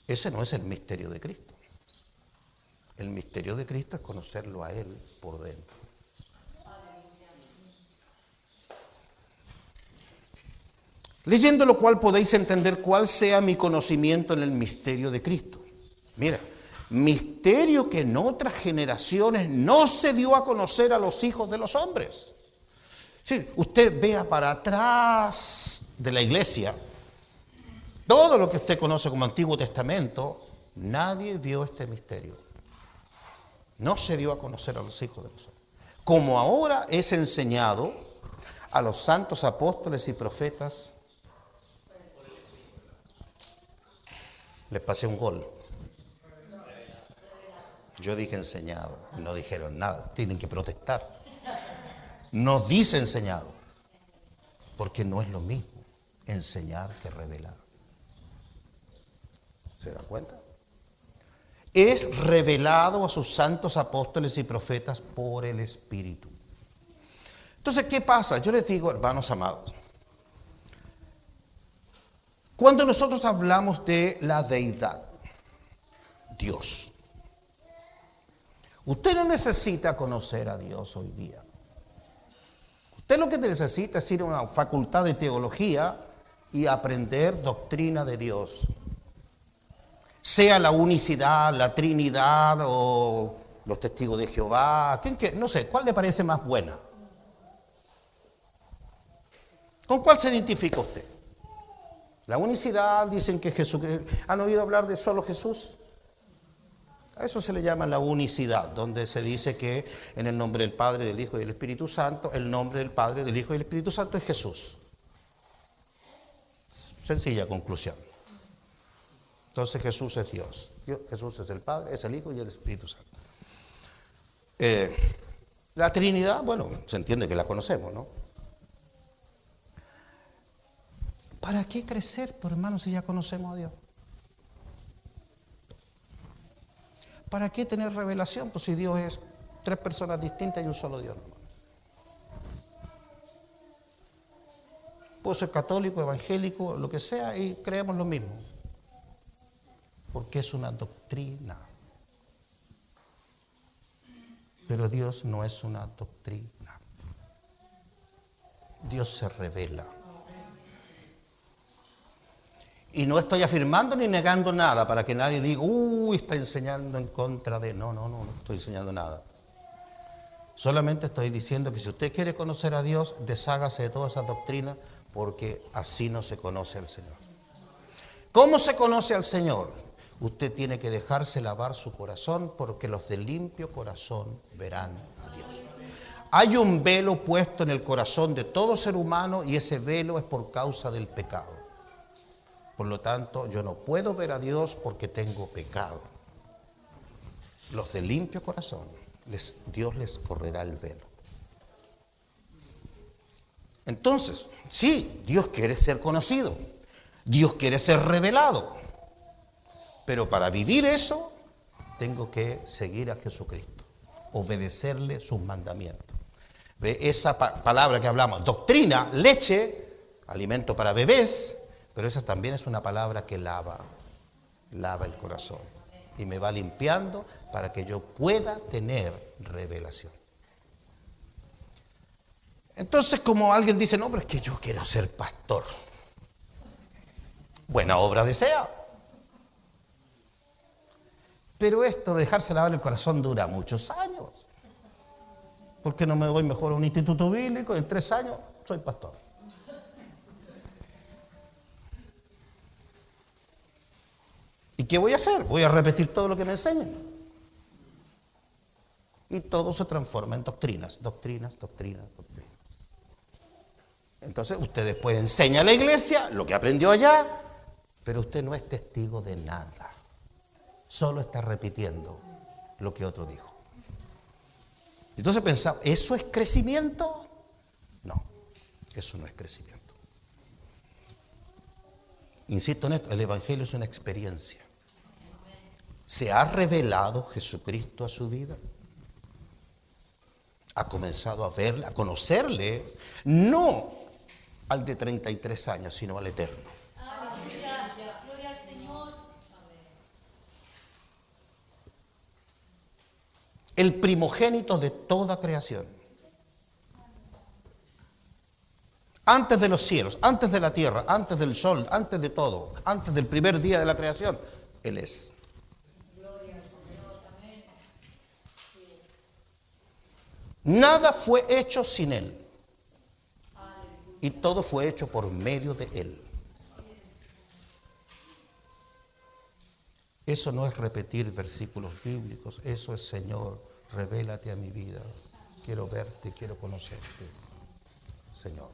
Ese no es el misterio de Cristo. El misterio de Cristo es conocerlo a Él por dentro. Leyendo lo cual podéis entender cuál sea mi conocimiento en el misterio de Cristo. Mira, misterio que en otras generaciones no se dio a conocer a los hijos de los hombres, Si usted vea para atrás de la iglesia, todo lo que usted conoce como Antiguo Testamento, nadie vio este misterio. No se dio a conocer a los hijos de los hombres. Como ahora es enseñado a los santos apóstoles y profetas. Les pasé un gol. Yo dije enseñado y no dijeron nada. Tienen que protestar. No dice enseñado, porque no es lo mismo enseñar que revelar. ¿Se da cuenta? Es revelado a sus santos apóstoles y profetas por el Espíritu. Entonces, ¿qué pasa? Yo les digo, hermanos amados, cuando nosotros hablamos de la deidad, Dios, usted no necesita conocer a Dios hoy día. Usted lo que necesita es ir a una facultad de teología y aprender doctrina de Dios. Sea la unicidad, la Trinidad o los testigos de Jehová, no sé, ¿cuál le parece más buena? ¿Con cuál se identifica usted? La unicidad, dicen que Jesús. ¿Han oído hablar de solo Jesús? A eso se le llama la unicidad, donde se dice que en el nombre del Padre, del Hijo y del Espíritu Santo, el nombre del Padre, del Hijo y del Espíritu Santo es Jesús. Sencilla conclusión. Entonces Jesús es Dios. Jesús es el Padre, es el Hijo y el Espíritu Santo. La Trinidad, bueno, se entiende que la conocemos, ¿no? ¿Para qué crecer, por hermano, si ya conocemos a Dios? ¿Para qué tener revelación? Pues si Dios es 3 personas distintas y un solo Dios, hermano. Puedo ser católico, evangélico, lo que sea, y creemos lo mismo. Porque es una doctrina. Pero Dios no es una doctrina. Dios se revela. Y no estoy afirmando ni negando nada para que nadie diga, está enseñando en contra de... No estoy enseñando nada. Solamente estoy diciendo que si usted quiere conocer a Dios, deshágase de todas esas doctrinas, porque así no se conoce al Señor. ¿Cómo se conoce al Señor? Usted tiene que dejarse lavar su corazón, porque los de limpio corazón verán a Dios. Hay un velo puesto en el corazón de todo ser humano y ese velo es por causa del pecado. Por lo tanto, yo no puedo ver a Dios porque tengo pecado. Los de limpio corazón, Dios les correrá el velo. Entonces, sí, Dios quiere ser conocido. Dios quiere ser revelado. Pero para vivir eso, tengo que seguir a Jesucristo, obedecerle sus mandamientos. ¿Ve? Esa palabra que hablamos, doctrina, leche, alimento para bebés, pero esa también es una palabra que lava el corazón y me va limpiando para que yo pueda tener revelación. Entonces, como alguien dice, no, pero es que yo quiero ser pastor. Buena obra desea. Pero esto de dejarse lavar el corazón dura muchos años. ¿Por qué no me voy mejor a un instituto bíblico? En 3 años soy pastor. ¿Y qué voy a hacer? Voy a repetir todo lo que me enseñan. Y todo se transforma en doctrinas. Entonces usted después enseña a la iglesia lo que aprendió allá, pero usted no es testigo de nada. Solo está repitiendo lo que otro dijo. Entonces pensaba, ¿eso es crecimiento? No, eso no es crecimiento. Insisto en esto, el Evangelio es una experiencia. ¿Se ha revelado Jesucristo a su vida? ¿Ha comenzado a verle, a conocerle? No al de 33 años, sino al eterno.
Gloria al Señor.
El primogénito de toda creación. Antes de los cielos, antes de la tierra, antes del sol, antes de todo, antes del primer día de la creación, Él es. Nada fue hecho sin Él. y todo fue hecho por medio de Él. Eso no es repetir versículos bíblicos, eso es: Señor, revélate a mi vida, quiero verte, quiero conocerte, Señor.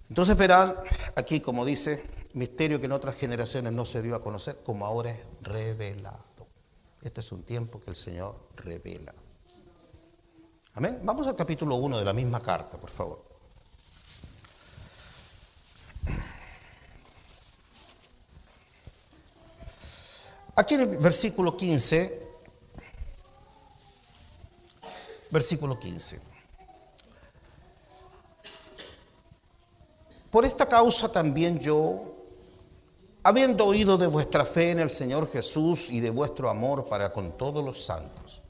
Entonces verán aquí, como dice, misterio que en otras generaciones no se dio a conocer, como ahora es revelado. Este es un tiempo que el Señor revela. Amén. Vamos al capítulo 1 de la misma carta, por favor. Aquí en el versículo 15, por esta causa también yo, habiendo oído de vuestra fe en el Señor Jesús y de vuestro amor para con todos los santos.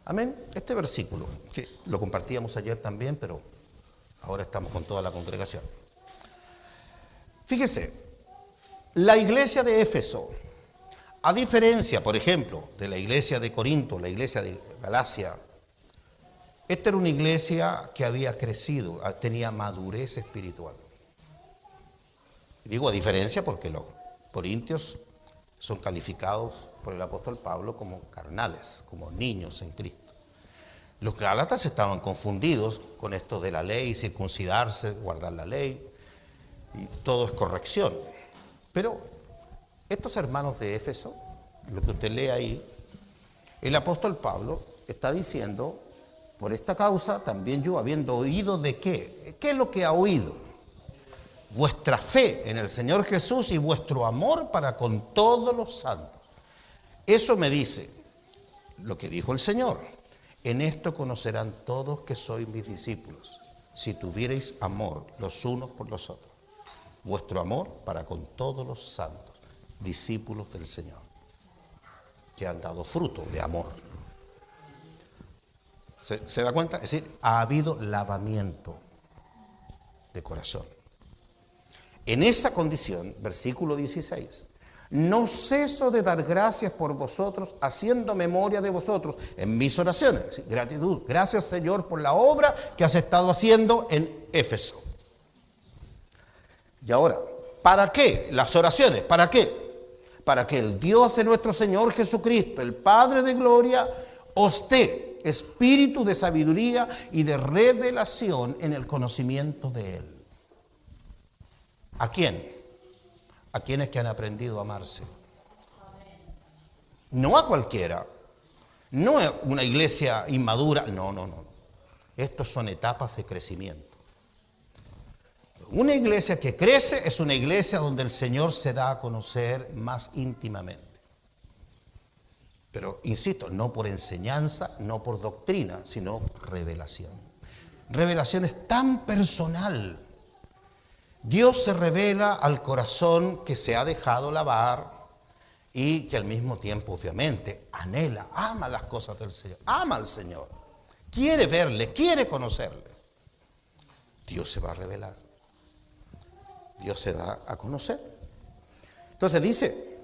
Amén. Este versículo, que lo compartíamos ayer también, pero ahora estamos con toda la congregación. Fíjese, la iglesia de Éfeso, a diferencia, por ejemplo, de la iglesia de Corinto, la iglesia de Galacia, esta era una iglesia que había crecido, tenía madurez espiritual. Digo a diferencia porque los corintios son calificados por el apóstol Pablo como carnales, como niños en Cristo. Los gálatas estaban confundidos con esto de la ley, circuncidarse, guardar la ley, y todo es corrección. Pero estos hermanos de Éfeso, lo que usted lee ahí, el apóstol Pablo está diciendo: por esta causa también yo, habiendo oído de qué. ¿Qué es lo que ha oído? Vuestra fe en el Señor Jesús y vuestro amor para con todos los santos. Eso me dice lo que dijo el Señor: en esto conocerán todos que sois mis discípulos, si tuvierais amor los unos por los otros. Vuestro amor para con todos los santos, discípulos del Señor, que han dado fruto de amor. ¿Se da cuenta? Es decir, ha habido lavamiento de corazón. En esa condición, versículo 16, no ceso de dar gracias por vosotros, haciendo memoria de vosotros en mis oraciones. Gratitud. Gracias, Señor, por la obra que has estado haciendo en Éfeso. Y ahora, ¿para qué? Las oraciones, ¿para qué? Para que el Dios de nuestro Señor Jesucristo, el Padre de gloria, os dé espíritu de sabiduría y de revelación en el conocimiento de Él. ¿A quién? A quienes que han aprendido a amarse. No a cualquiera. No a una iglesia inmadura. No. Estos son etapas de crecimiento. Una iglesia que crece es una iglesia donde el Señor se da a conocer más íntimamente. Pero, insisto, no por enseñanza, no por doctrina, sino revelación. Revelación es tan personal. Dios se revela al corazón que se ha dejado lavar y que al mismo tiempo, obviamente, anhela, ama las cosas del Señor, ama al Señor, quiere verle, quiere conocerle. Dios se va a revelar, Dios se da a conocer. Entonces dice,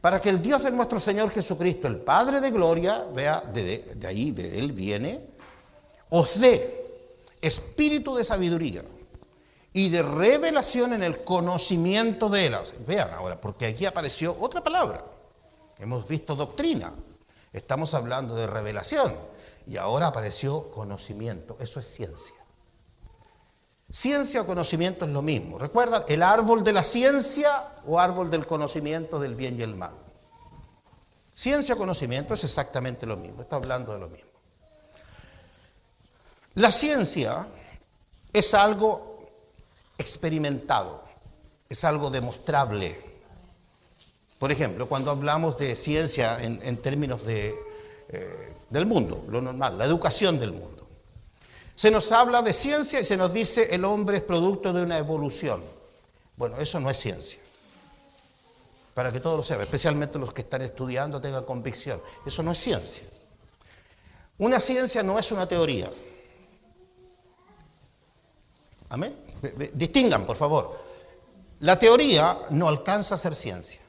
para que el Dios de nuestro Señor Jesucristo, el Padre de gloria, vea, de ahí, de Él viene, os dé espíritu de sabiduría y de revelación en el conocimiento de Él. Vean ahora, porque aquí apareció otra palabra. Hemos visto doctrina, estamos hablando de revelación, y ahora apareció conocimiento. Eso es ciencia. Ciencia o conocimiento es lo mismo. ¿Recuerdan el árbol de la ciencia o árbol del conocimiento del bien y el mal? Ciencia o conocimiento es exactamente lo mismo, está hablando de lo mismo. La ciencia es algo experimentado, es algo demostrable. Por ejemplo, cuando hablamos de ciencia en términos del mundo, lo normal, la educación del mundo, se nos habla de ciencia y se nos dice el hombre es producto de una evolución. Bueno, eso no es ciencia. Para que todos lo sepan, especialmente los que están estudiando tengan convicción. Eso no es ciencia. Una ciencia no es una teoría. Amén. Distingan, por favor. La teoría no alcanza a ser ciencia,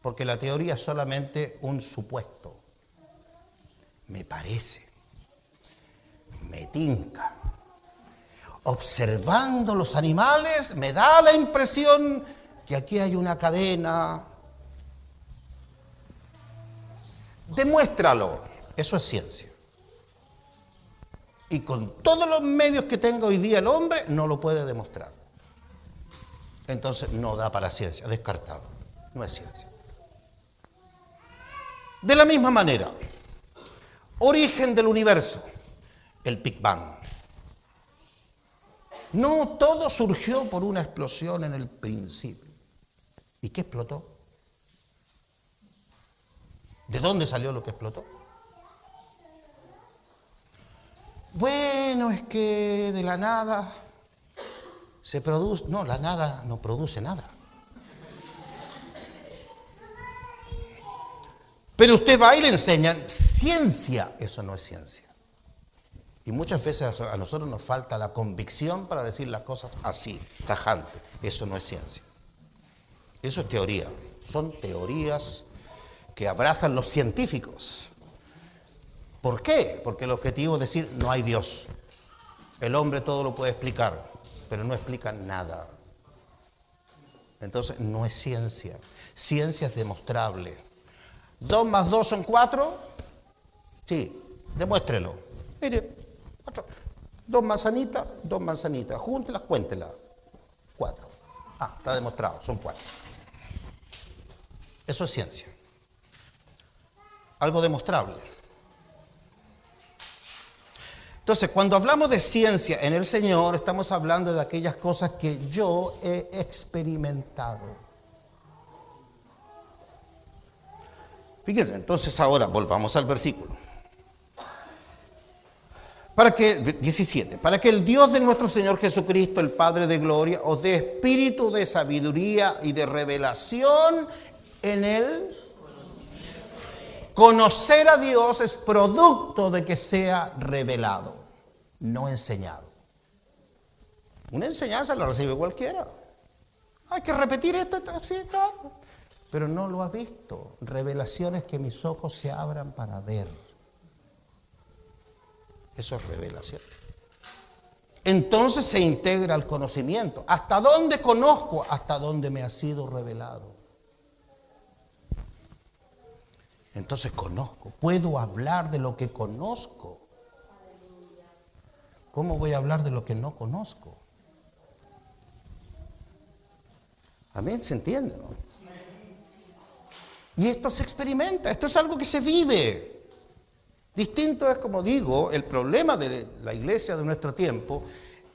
porque la teoría es solamente un supuesto. Me parece, me tinca, observando los animales, me da la impresión que aquí hay una cadena. Demuéstralo. Eso es ciencia. Y con todos los medios que tenga hoy día el hombre, no lo puede demostrar. Entonces no da para ciencia, descartado. No es ciencia. De la misma manera, origen del universo, el Big Bang. No todo surgió por una explosión en el principio. ¿Y qué explotó? ¿De dónde salió lo que explotó? Bueno, es que de la nada se produce... No, la nada no produce nada. Pero usted va y le enseñan ciencia. Eso no es ciencia. Y muchas veces a nosotros nos falta la convicción para decir las cosas así, tajante. Eso no es ciencia. Eso es teoría. Son teorías que abrazan los científicos. ¿Por qué? Porque el objetivo es decir, no hay Dios. El hombre todo lo puede explicar, pero no explica nada. Entonces no es ciencia. Ciencia es demostrable. 2 más 2 son 4. Sí, demuéstrelo. Mire, 2 manzanitas, 2 manzanitas. Júntelas, cuéntelas. 4. Ah, está demostrado, son 4. Eso es ciencia. Algo demostrable. Entonces, cuando hablamos de ciencia en el Señor, estamos hablando de aquellas cosas que yo he experimentado. Fíjense, entonces ahora volvamos al versículo. 17, para que el Dios de nuestro Señor Jesucristo, el Padre de gloria, os dé espíritu de sabiduría y de revelación en Él. Conocer a Dios es producto de que sea revelado, no enseñado. Una enseñanza la recibe cualquiera. Hay que repetir esto, sí, claro. Pero no lo ha visto. Revelaciones que mis ojos se abran para ver. Eso es revelación. Entonces se integra el conocimiento. ¿Hasta dónde conozco? Hasta dónde me ha sido revelado. Entonces conozco, puedo hablar de lo que conozco. ¿Cómo voy a hablar de lo que no conozco? Amén, ¿se entiende, no? Y esto se experimenta, esto es algo que se vive. Distinto es, como digo, el problema de la iglesia de nuestro tiempo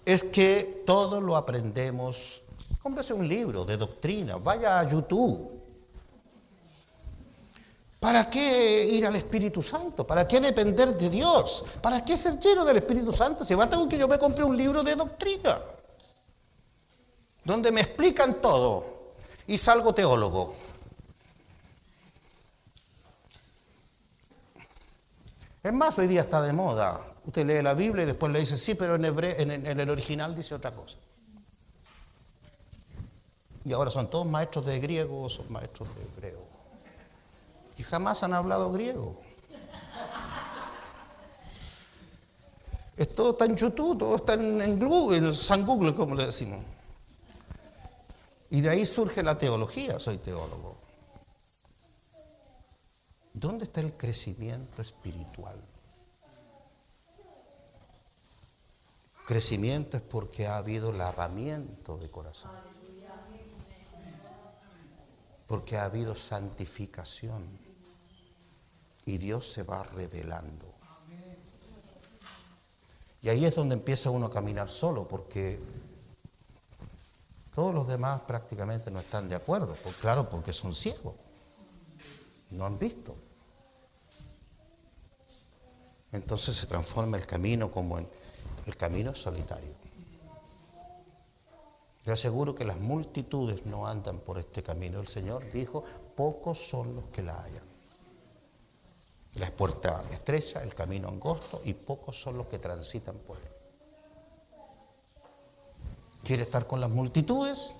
es que todo lo aprendemos. Cómprese un libro de doctrina, vaya a YouTube. ¿Para qué ir al Espíritu Santo? ¿Para qué depender de Dios? ¿Para qué ser lleno del Espíritu Santo? Si basta con que yo me compre un libro de doctrina, donde me explican todo y salgo teólogo. Es más, hoy día está de moda. Usted lee la Biblia y después le dice, sí, pero en el original dice otra cosa. Y ahora son todos maestros de griego, son maestros de hebreo. Y jamás han hablado griego. Es todo está en YouTube, todo está en Google, en San Google, como le decimos. Y de ahí surge la teología, soy teólogo. ¿Dónde está el crecimiento espiritual? Crecimiento es porque ha habido lavamiento de corazón. Porque ha habido santificación. Y Dios se va revelando. Y ahí es donde empieza uno a caminar solo, porque todos los demás prácticamente no están de acuerdo. Pues claro, porque son ciegos. No han visto. Entonces se transforma el camino como en el camino solitario. Le aseguro que las multitudes no andan por este camino. El Señor dijo, pocos son los que la hallan. La puerta estrecha, el camino angosto, y pocos son los que transitan por él. ¿Quiere estar con las multitudes?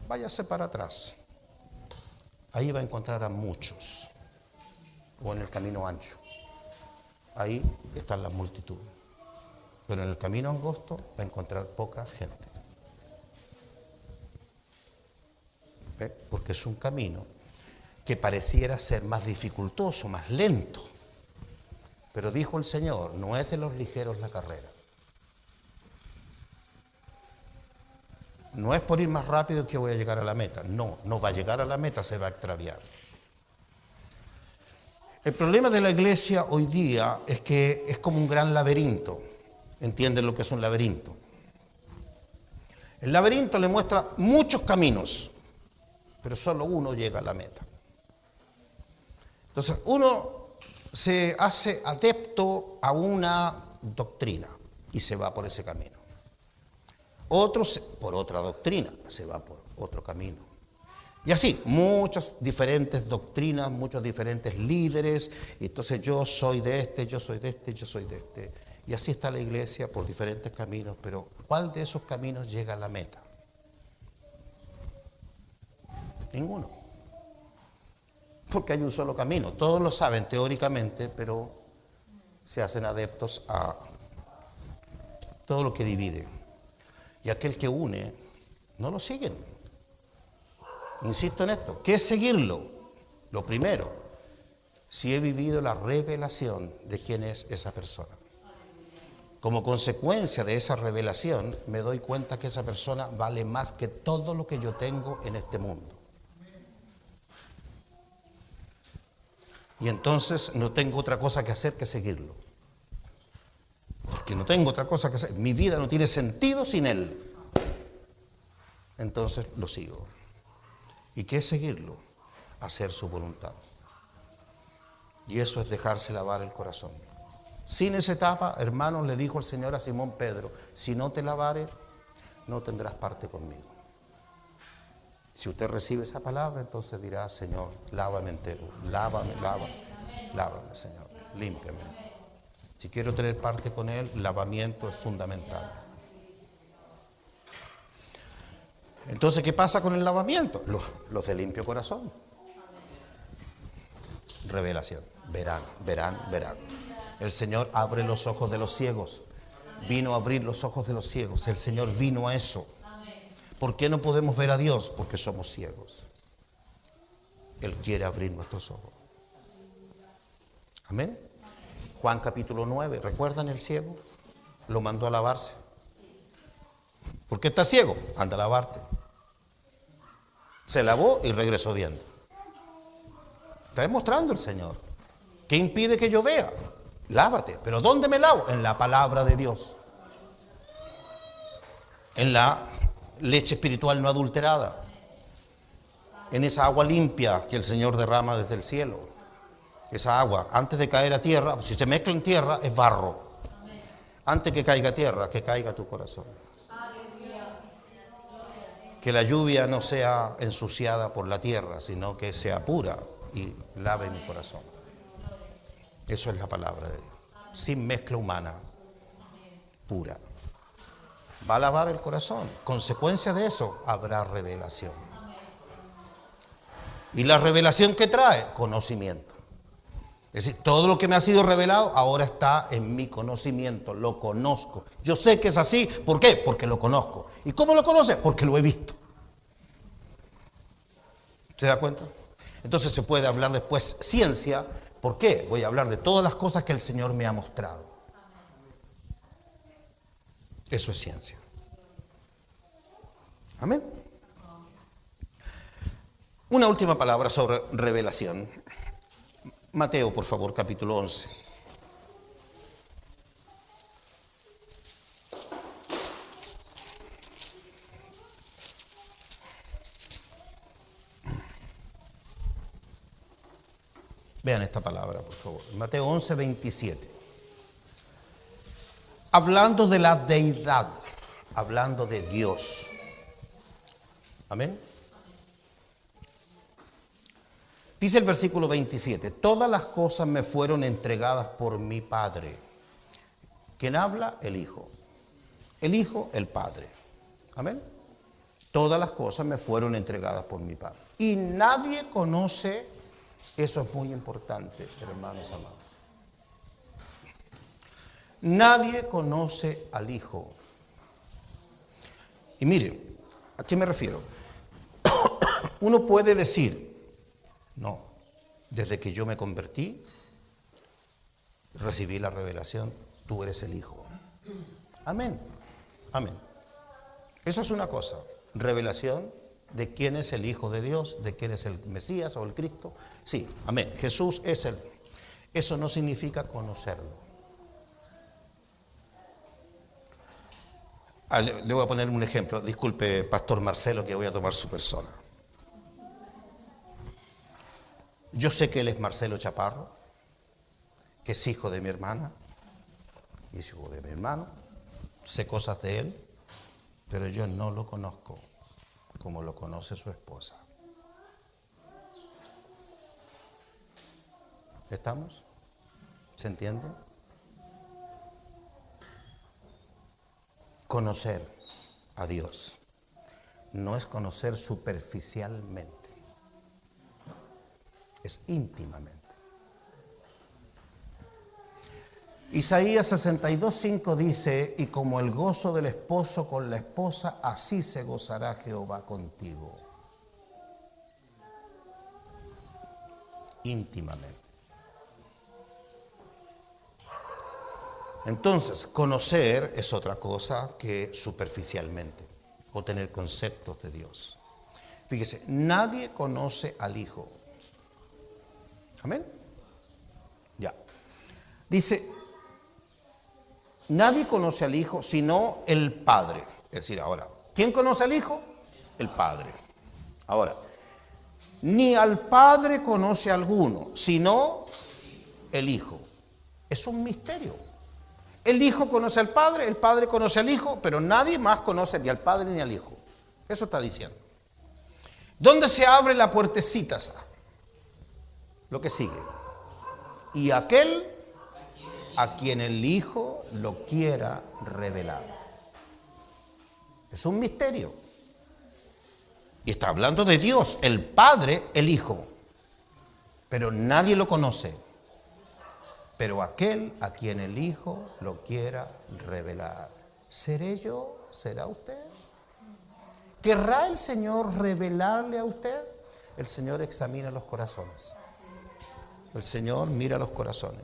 Váyase para atrás. Ahí va a encontrar a muchos. O en el camino ancho. Ahí están las multitudes. Pero en el camino angosto va a encontrar poca gente. ¿Ve? Porque es un camino que pareciera ser más dificultoso, más lento. Pero dijo el Señor, no es de los ligeros la carrera. No es por ir más rápido que voy a llegar a la meta. No, no va a llegar a la meta, se va a extraviar. El problema de la iglesia hoy día es que es como un gran laberinto. ¿Entienden lo que es un laberinto? El laberinto le muestra muchos caminos, pero solo uno llega a la meta. Entonces, uno se hace adepto a una doctrina y se va por ese camino. Otros por otra doctrina, se va por otro camino. Y así, muchas diferentes doctrinas, muchos diferentes líderes. Y entonces yo soy de este, yo soy de este, yo soy de este. Y así está la iglesia por diferentes caminos. Pero ¿cuál de esos caminos llega a la meta? Ninguno. Porque hay un solo camino. Todos lo saben teóricamente, pero se hacen adeptos a todo lo que divide. Y aquel que une, no lo siguen. Insisto en esto. ¿Qué es seguirlo? Lo primero, si he vivido la revelación de quién es esa persona. Como consecuencia de esa revelación, me doy cuenta que esa persona vale más que todo lo que yo tengo en este mundo. Y entonces no tengo otra cosa que hacer que seguirlo. Porque no tengo otra cosa que hacer. Mi vida no tiene sentido sin él. Entonces lo sigo. ¿Y qué es seguirlo? Hacer su voluntad. Y eso es dejarse lavar el corazón. Sin esa etapa, hermanos, le dijo el Señor a Simón Pedro, si no te lavares, no tendrás parte conmigo. Si usted recibe esa palabra, entonces dirá, Señor, lávame entero, lávame, Señor, límpiame. Si quiero tener parte con Él, lavamiento es fundamental. Entonces, ¿qué pasa con el lavamiento? Los de limpio corazón. Revelación. Verán. El Señor abre los ojos de los ciegos. Vino a abrir los ojos de los ciegos. El Señor vino a eso. ¿Por qué no podemos ver a Dios? Porque somos ciegos. Él quiere abrir nuestros ojos. Amén. Juan capítulo 9, ¿recuerdan el ciego? Lo mandó a lavarse. ¿Por qué estás ciego? Anda a lavarte. Se lavó y regresó viendo. Está demostrando el Señor. ¿Qué impide que yo vea? Lávate. ¿Pero dónde me lavo? En la palabra de Dios. En la leche espiritual no adulterada. En esa agua limpia que el Señor derrama desde el cielo. Esa agua, antes de caer a tierra, si se mezcla en tierra, es barro. Antes que caiga a tierra, que caiga tu corazón. Que la lluvia no sea ensuciada por la tierra, sino que sea pura y lave mi corazón. Eso es la palabra de Dios. Sin mezcla humana, pura. Va a lavar el corazón. Consecuencia de eso, habrá revelación. ¿Y la revelación que trae? Conocimiento. Es decir, todo lo que me ha sido revelado ahora está en mi conocimiento, lo conozco. Yo sé que es así, ¿por qué? Porque lo conozco. ¿Y cómo lo conoce? Porque lo he visto. ¿Se da cuenta? Entonces se puede hablar después ciencia. ¿Por qué? Voy a hablar de todas las cosas que el Señor me ha mostrado. Eso es ciencia. Amén. Una última palabra sobre revelación. Mateo, por favor, capítulo 11. Vean esta palabra, por favor. Mateo 11, 27. Hablando de la deidad, hablando de Dios. Amén. Dice el versículo 27, todas las cosas me fueron entregadas por mi Padre. ¿Quién habla? El Hijo. El Hijo, el Padre. Amén. Todas las cosas me fueron entregadas por mi Padre. Y nadie conoce, eso es muy importante, hermanos amados. Nadie conoce al Hijo. Y mire, ¿a qué me refiero? Uno puede decir, no, desde que yo me convertí, recibí la revelación, tú eres el Hijo. Amén, amén. Eso es una cosa, revelación de quién es el Hijo de Dios, de quién es el Mesías o el Cristo. Sí, amén, Jesús es Él. Eso no significa conocerlo. Le voy a poner un ejemplo, disculpe, Pastor Marcelo, que voy a tomar su persona. Yo sé que él es Marcelo Chaparro, que es hijo de mi hermana, y es hijo de mi hermano, sé cosas de él, pero yo no lo conozco como lo conoce su esposa. ¿Estamos? ¿Se entiende? Conocer a Dios no es conocer superficialmente, es íntimamente. Isaías 62:5 dice, y como el gozo del esposo con la esposa, así se gozará Jehová contigo. Íntimamente. Entonces, conocer es otra cosa que superficialmente, o tener conceptos de Dios. Fíjese, nadie conoce al Hijo. Amén. Ya. Dice, nadie conoce al Hijo sino el Padre. Es decir, ahora, ¿quién conoce al Hijo? El Padre. Ahora, ni al Padre conoce alguno, sino el Hijo. Es un misterio. El Hijo conoce al Padre, el Padre conoce al Hijo, pero nadie más conoce ni al Padre ni al Hijo. Eso está diciendo. ¿Dónde se abre la puertecita? Lo que sigue. Y aquel a quien el Hijo lo quiera revelar. Es un misterio. Y está hablando de Dios, el Padre, el Hijo. Pero nadie lo conoce. Pero aquel a quien el Hijo lo quiera revelar. ¿Seré yo? ¿Será usted? ¿Querrá el Señor revelarle a usted? El Señor examina los corazones. El Señor mira los corazones.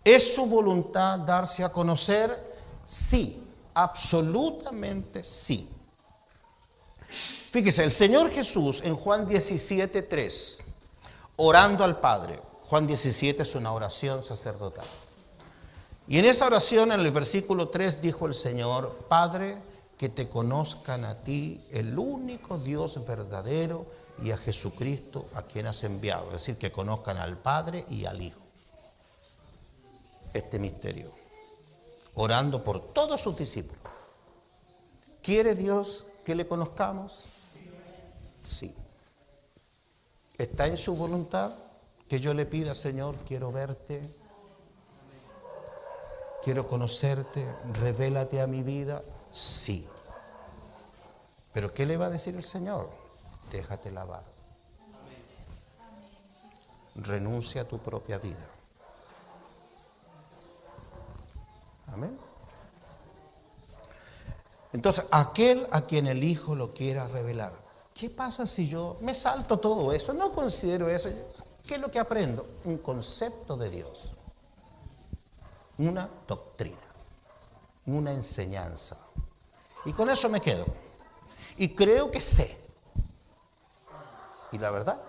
¿Es su voluntad darse a conocer? Sí, absolutamente sí. Fíjese, el Señor Jesús en Juan 17:3, orando al Padre. Juan 17 es una oración sacerdotal. Y en esa oración, en el versículo 3, dijo el Señor, Padre, que te conozcan a ti, el único Dios verdadero, y a Jesucristo a quien has enviado. Es decir, que conozcan al Padre y al Hijo. Este misterio. Orando por todos sus discípulos. ¿Quiere Dios que le conozcamos? Sí. ¿Está en su voluntad que yo le pida, Señor, quiero verte, quiero conocerte, revélate a mi vida? Sí. ¿Pero qué le va a decir el Señor? Déjate lavar. Renuncia a tu propia vida. Amén. Entonces, aquel a quien el Hijo lo quiera revelar. ¿Qué pasa si yo me salto todo eso? No considero eso. ¿Qué es lo que aprendo? Un concepto de Dios, una doctrina, una enseñanza. Y con eso me quedo. Y creo que sé. Y la verdad,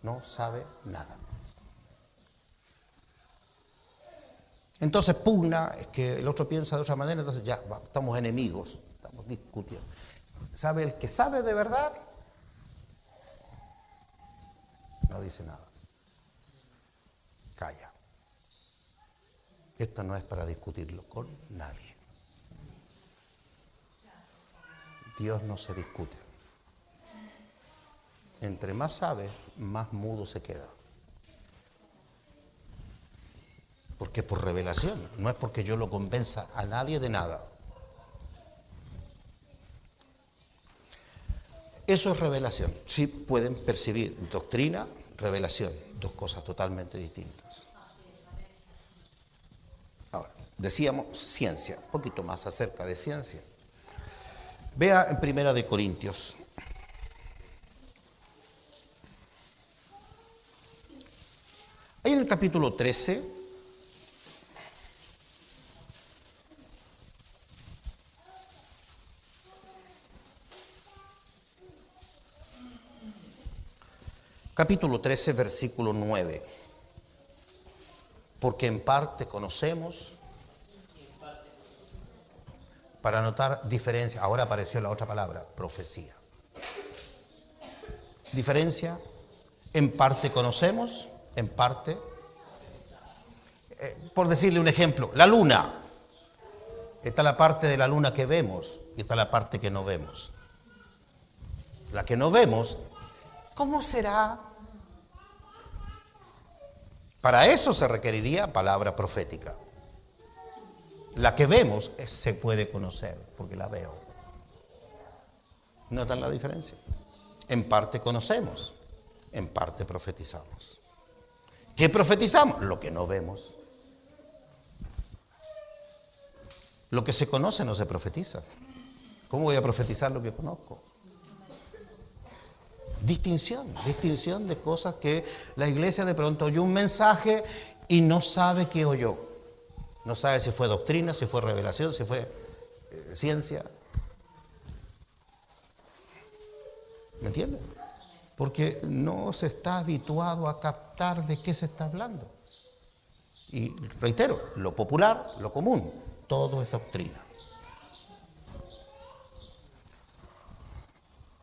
no sabe nada. Entonces pugna, es que el otro piensa de otra manera, entonces ya estamos enemigos, estamos discutiendo. ¿Sabe el que sabe de verdad? No dice nada. Calla. Esto no es para discutirlo con nadie. Dios no se discute. Entre más sabe, más mudo se queda. Porque por revelación, no es porque yo lo convenza a nadie de nada. Eso es revelación. Sí pueden percibir doctrina, revelación, dos cosas totalmente distintas. Ahora, decíamos ciencia, un poquito más acerca de ciencia. Vea en Primera de Corintios. Ahí en el capítulo 13, versículo 9. Porque en parte conocemos, para notar diferencia. Ahora apareció la otra palabra, profecía. Diferencia, en parte conocemos, en parte. Por decirle un ejemplo, la luna. Está la parte de la luna que vemos y está la parte que no vemos. La que no vemos, ¿cómo será? Para eso se requeriría palabra profética. La que vemos se puede conocer porque la veo. ¿Notan la diferencia? En parte conocemos, en parte profetizamos. ¿Qué profetizamos? Lo que no vemos. Lo que se conoce no se profetiza. ¿Cómo voy a profetizar lo que conozco? Distinción de cosas que la iglesia de pronto oyó un mensaje y no sabe qué oyó. No sabe si fue doctrina, si fue revelación, si fue ciencia. ¿Me entienden? Porque no se está habituado a captar de qué se está hablando. Y reitero, lo popular, lo común, todo es doctrina.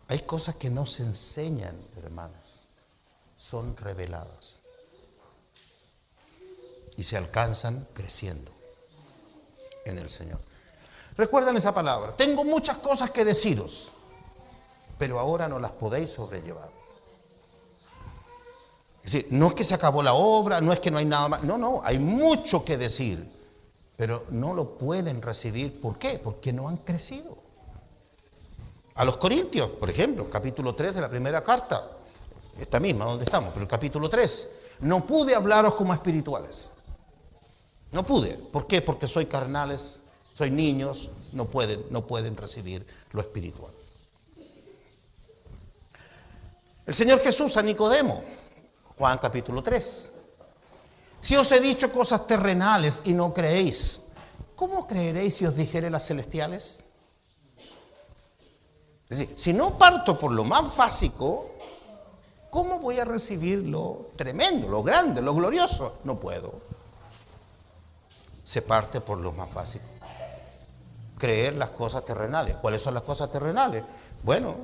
Hay cosas que no se enseñan, hermanos, son reveladas. Y se alcanzan creciendo en el Señor. Recuerden esa palabra. Tengo muchas cosas que deciros, pero ahora no las podéis sobrellevar. Es decir, no es que se acabó la obra, no es que no hay nada más. No, hay mucho que decir, pero no lo pueden recibir. ¿Por qué? Porque no han crecido. A los Corintios, por ejemplo, capítulo 3 de la primera carta, esta misma donde estamos, pero el capítulo 3, no pude hablaros como espirituales. No pude. ¿Por qué? Porque soy carnales, soy niños, no pueden recibir lo espiritual. El Señor Jesús a Nicodemo, Juan capítulo 3. Si os he dicho cosas terrenales y no creéis, ¿cómo creeréis si os dijere las celestiales? Es decir, si no parto por lo más básico, ¿cómo voy a recibir lo tremendo, lo grande, lo glorioso? No puedo. Se parte por lo más básico. Creer las cosas terrenales. ¿Cuáles son las cosas terrenales? Bueno,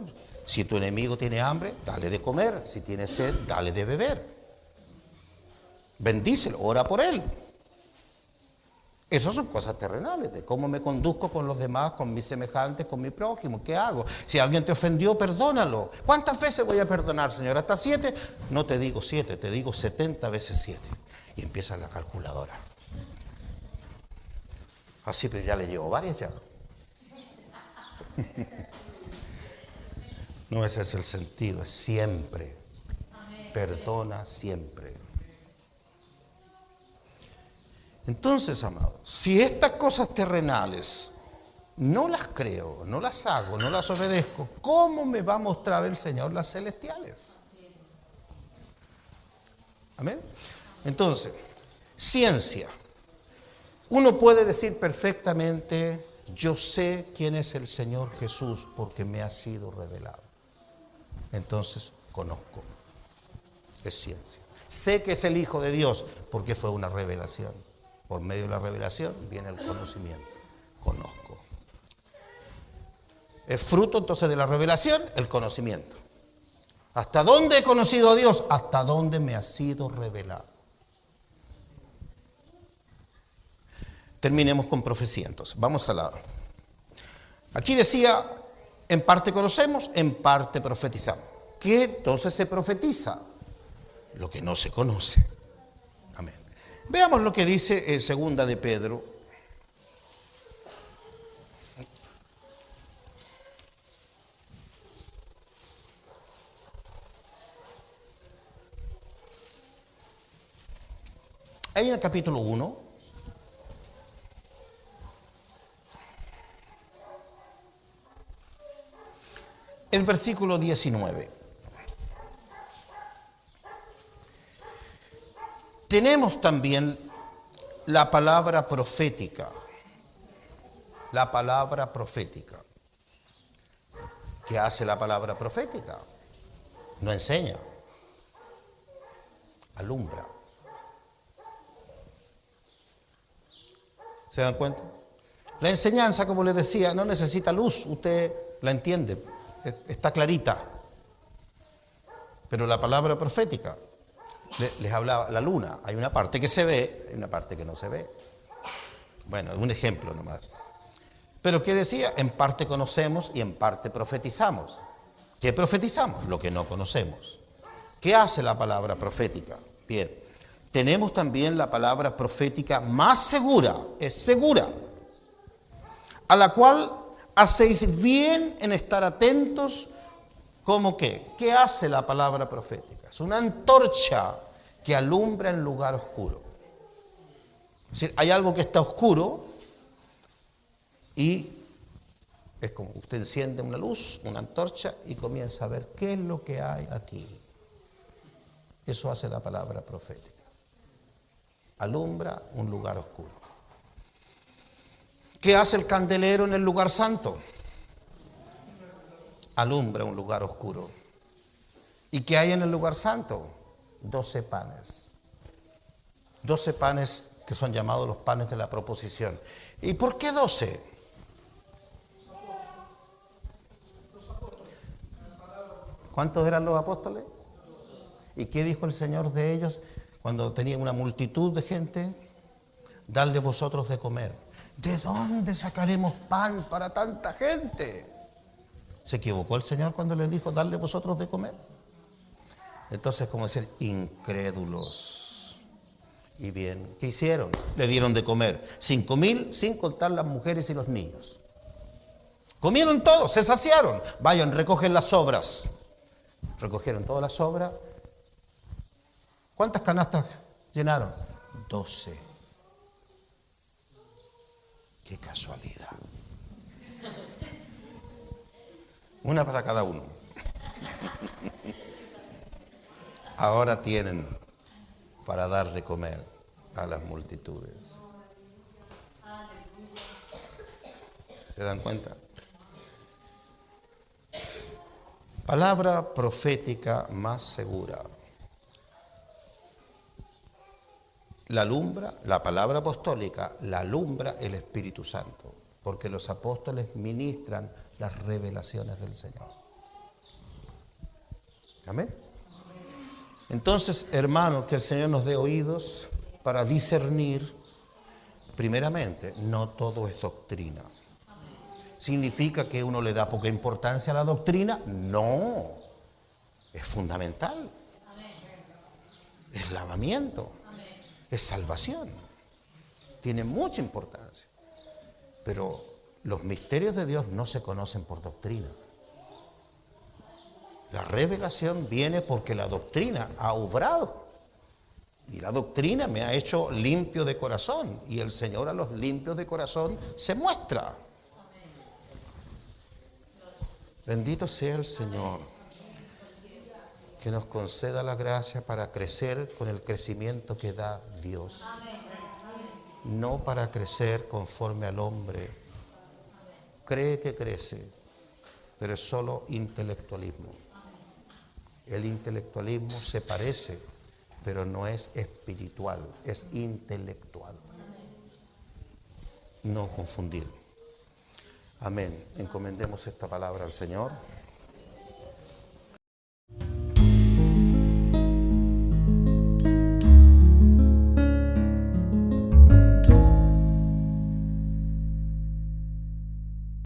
si tu enemigo tiene hambre, dale de comer. Si tiene sed, dale de beber. Bendícelo, ora por él. Esas son cosas terrenales, de cómo me conduzco con los demás, con mis semejantes, con mi prójimo. ¿Qué hago? Si alguien te ofendió, perdónalo. ¿Cuántas veces voy a perdonar, Señor? ¿Hasta 7? No te digo 7, te digo 70 veces 7. Y empieza la calculadora. Así, pero ya le llevo varias ya. No, ese es el sentido, es siempre. Perdona siempre. Entonces, amados, si estas cosas terrenales no las creo, no las hago, no las obedezco, ¿cómo me va a mostrar el Señor las celestiales? Amén. Entonces, ciencia. Uno puede decir perfectamente, yo sé quién es el Señor Jesús porque me ha sido revelado. Entonces, conozco. Es ciencia. Sé que es el Hijo de Dios porque fue una revelación. Por medio de la revelación viene el conocimiento. Conozco. Es fruto entonces de la revelación el conocimiento. ¿Hasta dónde he conocido a Dios? Hasta dónde me ha sido revelado. Terminemos con profecía entonces. Vamos a la... Aquí decía, en parte conocemos, en parte profetizamos. ¿Qué entonces se profetiza? Lo que no se conoce. Amén. Veamos lo que dice en segunda de Pedro. Ahí en el capítulo 1. el versículo 19. Tenemos también la palabra profética. La palabra profética. ¿Qué hace la palabra profética? No enseña, alumbra. ¿Se dan cuenta? La enseñanza, como les decía, no necesita luz, usted la entiende, está clarita. Pero la palabra profética, les hablaba, la luna, hay una parte que se ve, hay una parte que no se ve. Bueno, un ejemplo nomás. Pero ¿qué decía? En parte conocemos y en parte profetizamos. ¿Qué profetizamos? Lo que no conocemos. ¿Qué hace la palabra profética? Bien, tenemos también la palabra profética más segura, es segura, a la cual hacéis bien en estar atentos. ¿Cómo qué? ¿Qué hace la palabra profética? Es una antorcha que alumbra en lugar oscuro. Es decir, hay algo que está oscuro y es como usted enciende una luz, una antorcha y comienza a ver qué es lo que hay aquí. Eso hace la palabra profética. Alumbra un lugar oscuro. ¿Qué hace el candelero en el lugar santo? Alumbra un lugar oscuro. ¿Y qué hay en el lugar santo? 12 panes. 12 panes que son llamados los panes de la proposición. ¿Y por qué 12? ¿Cuántos eran los apóstoles? ¿Y qué dijo el Señor de ellos cuando tenían una multitud de gente? Dadle vosotros de comer. ¿De dónde sacaremos pan para tanta gente? ¿Se equivocó el Señor cuando les dijo darle vosotros de comer? Entonces, como decir, incrédulos. Y bien, ¿qué hicieron? Le dieron de comer 5.000 sin contar las mujeres y los niños. Comieron todos, se saciaron. Vayan, recogen las sobras. Recogieron todas las sobras. ¿Cuántas canastas llenaron? 12. ¡Qué casualidad! Una para cada uno. Ahora tienen para dar de comer a las multitudes. ¿Se dan cuenta? Palabra profética más segura. La alumbra, la palabra apostólica, la alumbra el Espíritu Santo, porque los apóstoles ministran las revelaciones del Señor. Amén. Entonces, hermanos, que el Señor nos dé oídos para discernir, primeramente, no todo es doctrina. ¿Significa que uno le da poca importancia a la doctrina? No, es fundamental. Es lavamiento, es salvación, tiene mucha importancia. Pero los misterios de Dios no se conocen por doctrina. La revelación viene porque la doctrina ha obrado. Y la doctrina me ha hecho limpio de corazón. Y el Señor a los limpios de corazón se muestra. Bendito sea el Señor, que nos conceda la gracia para crecer con el crecimiento que da Dios. No para crecer conforme al hombre. Cree que crece, pero es solo intelectualismo. El intelectualismo se parece, pero no es espiritual, es intelectual. No confundir. Amén. Encomendemos esta palabra al Señor.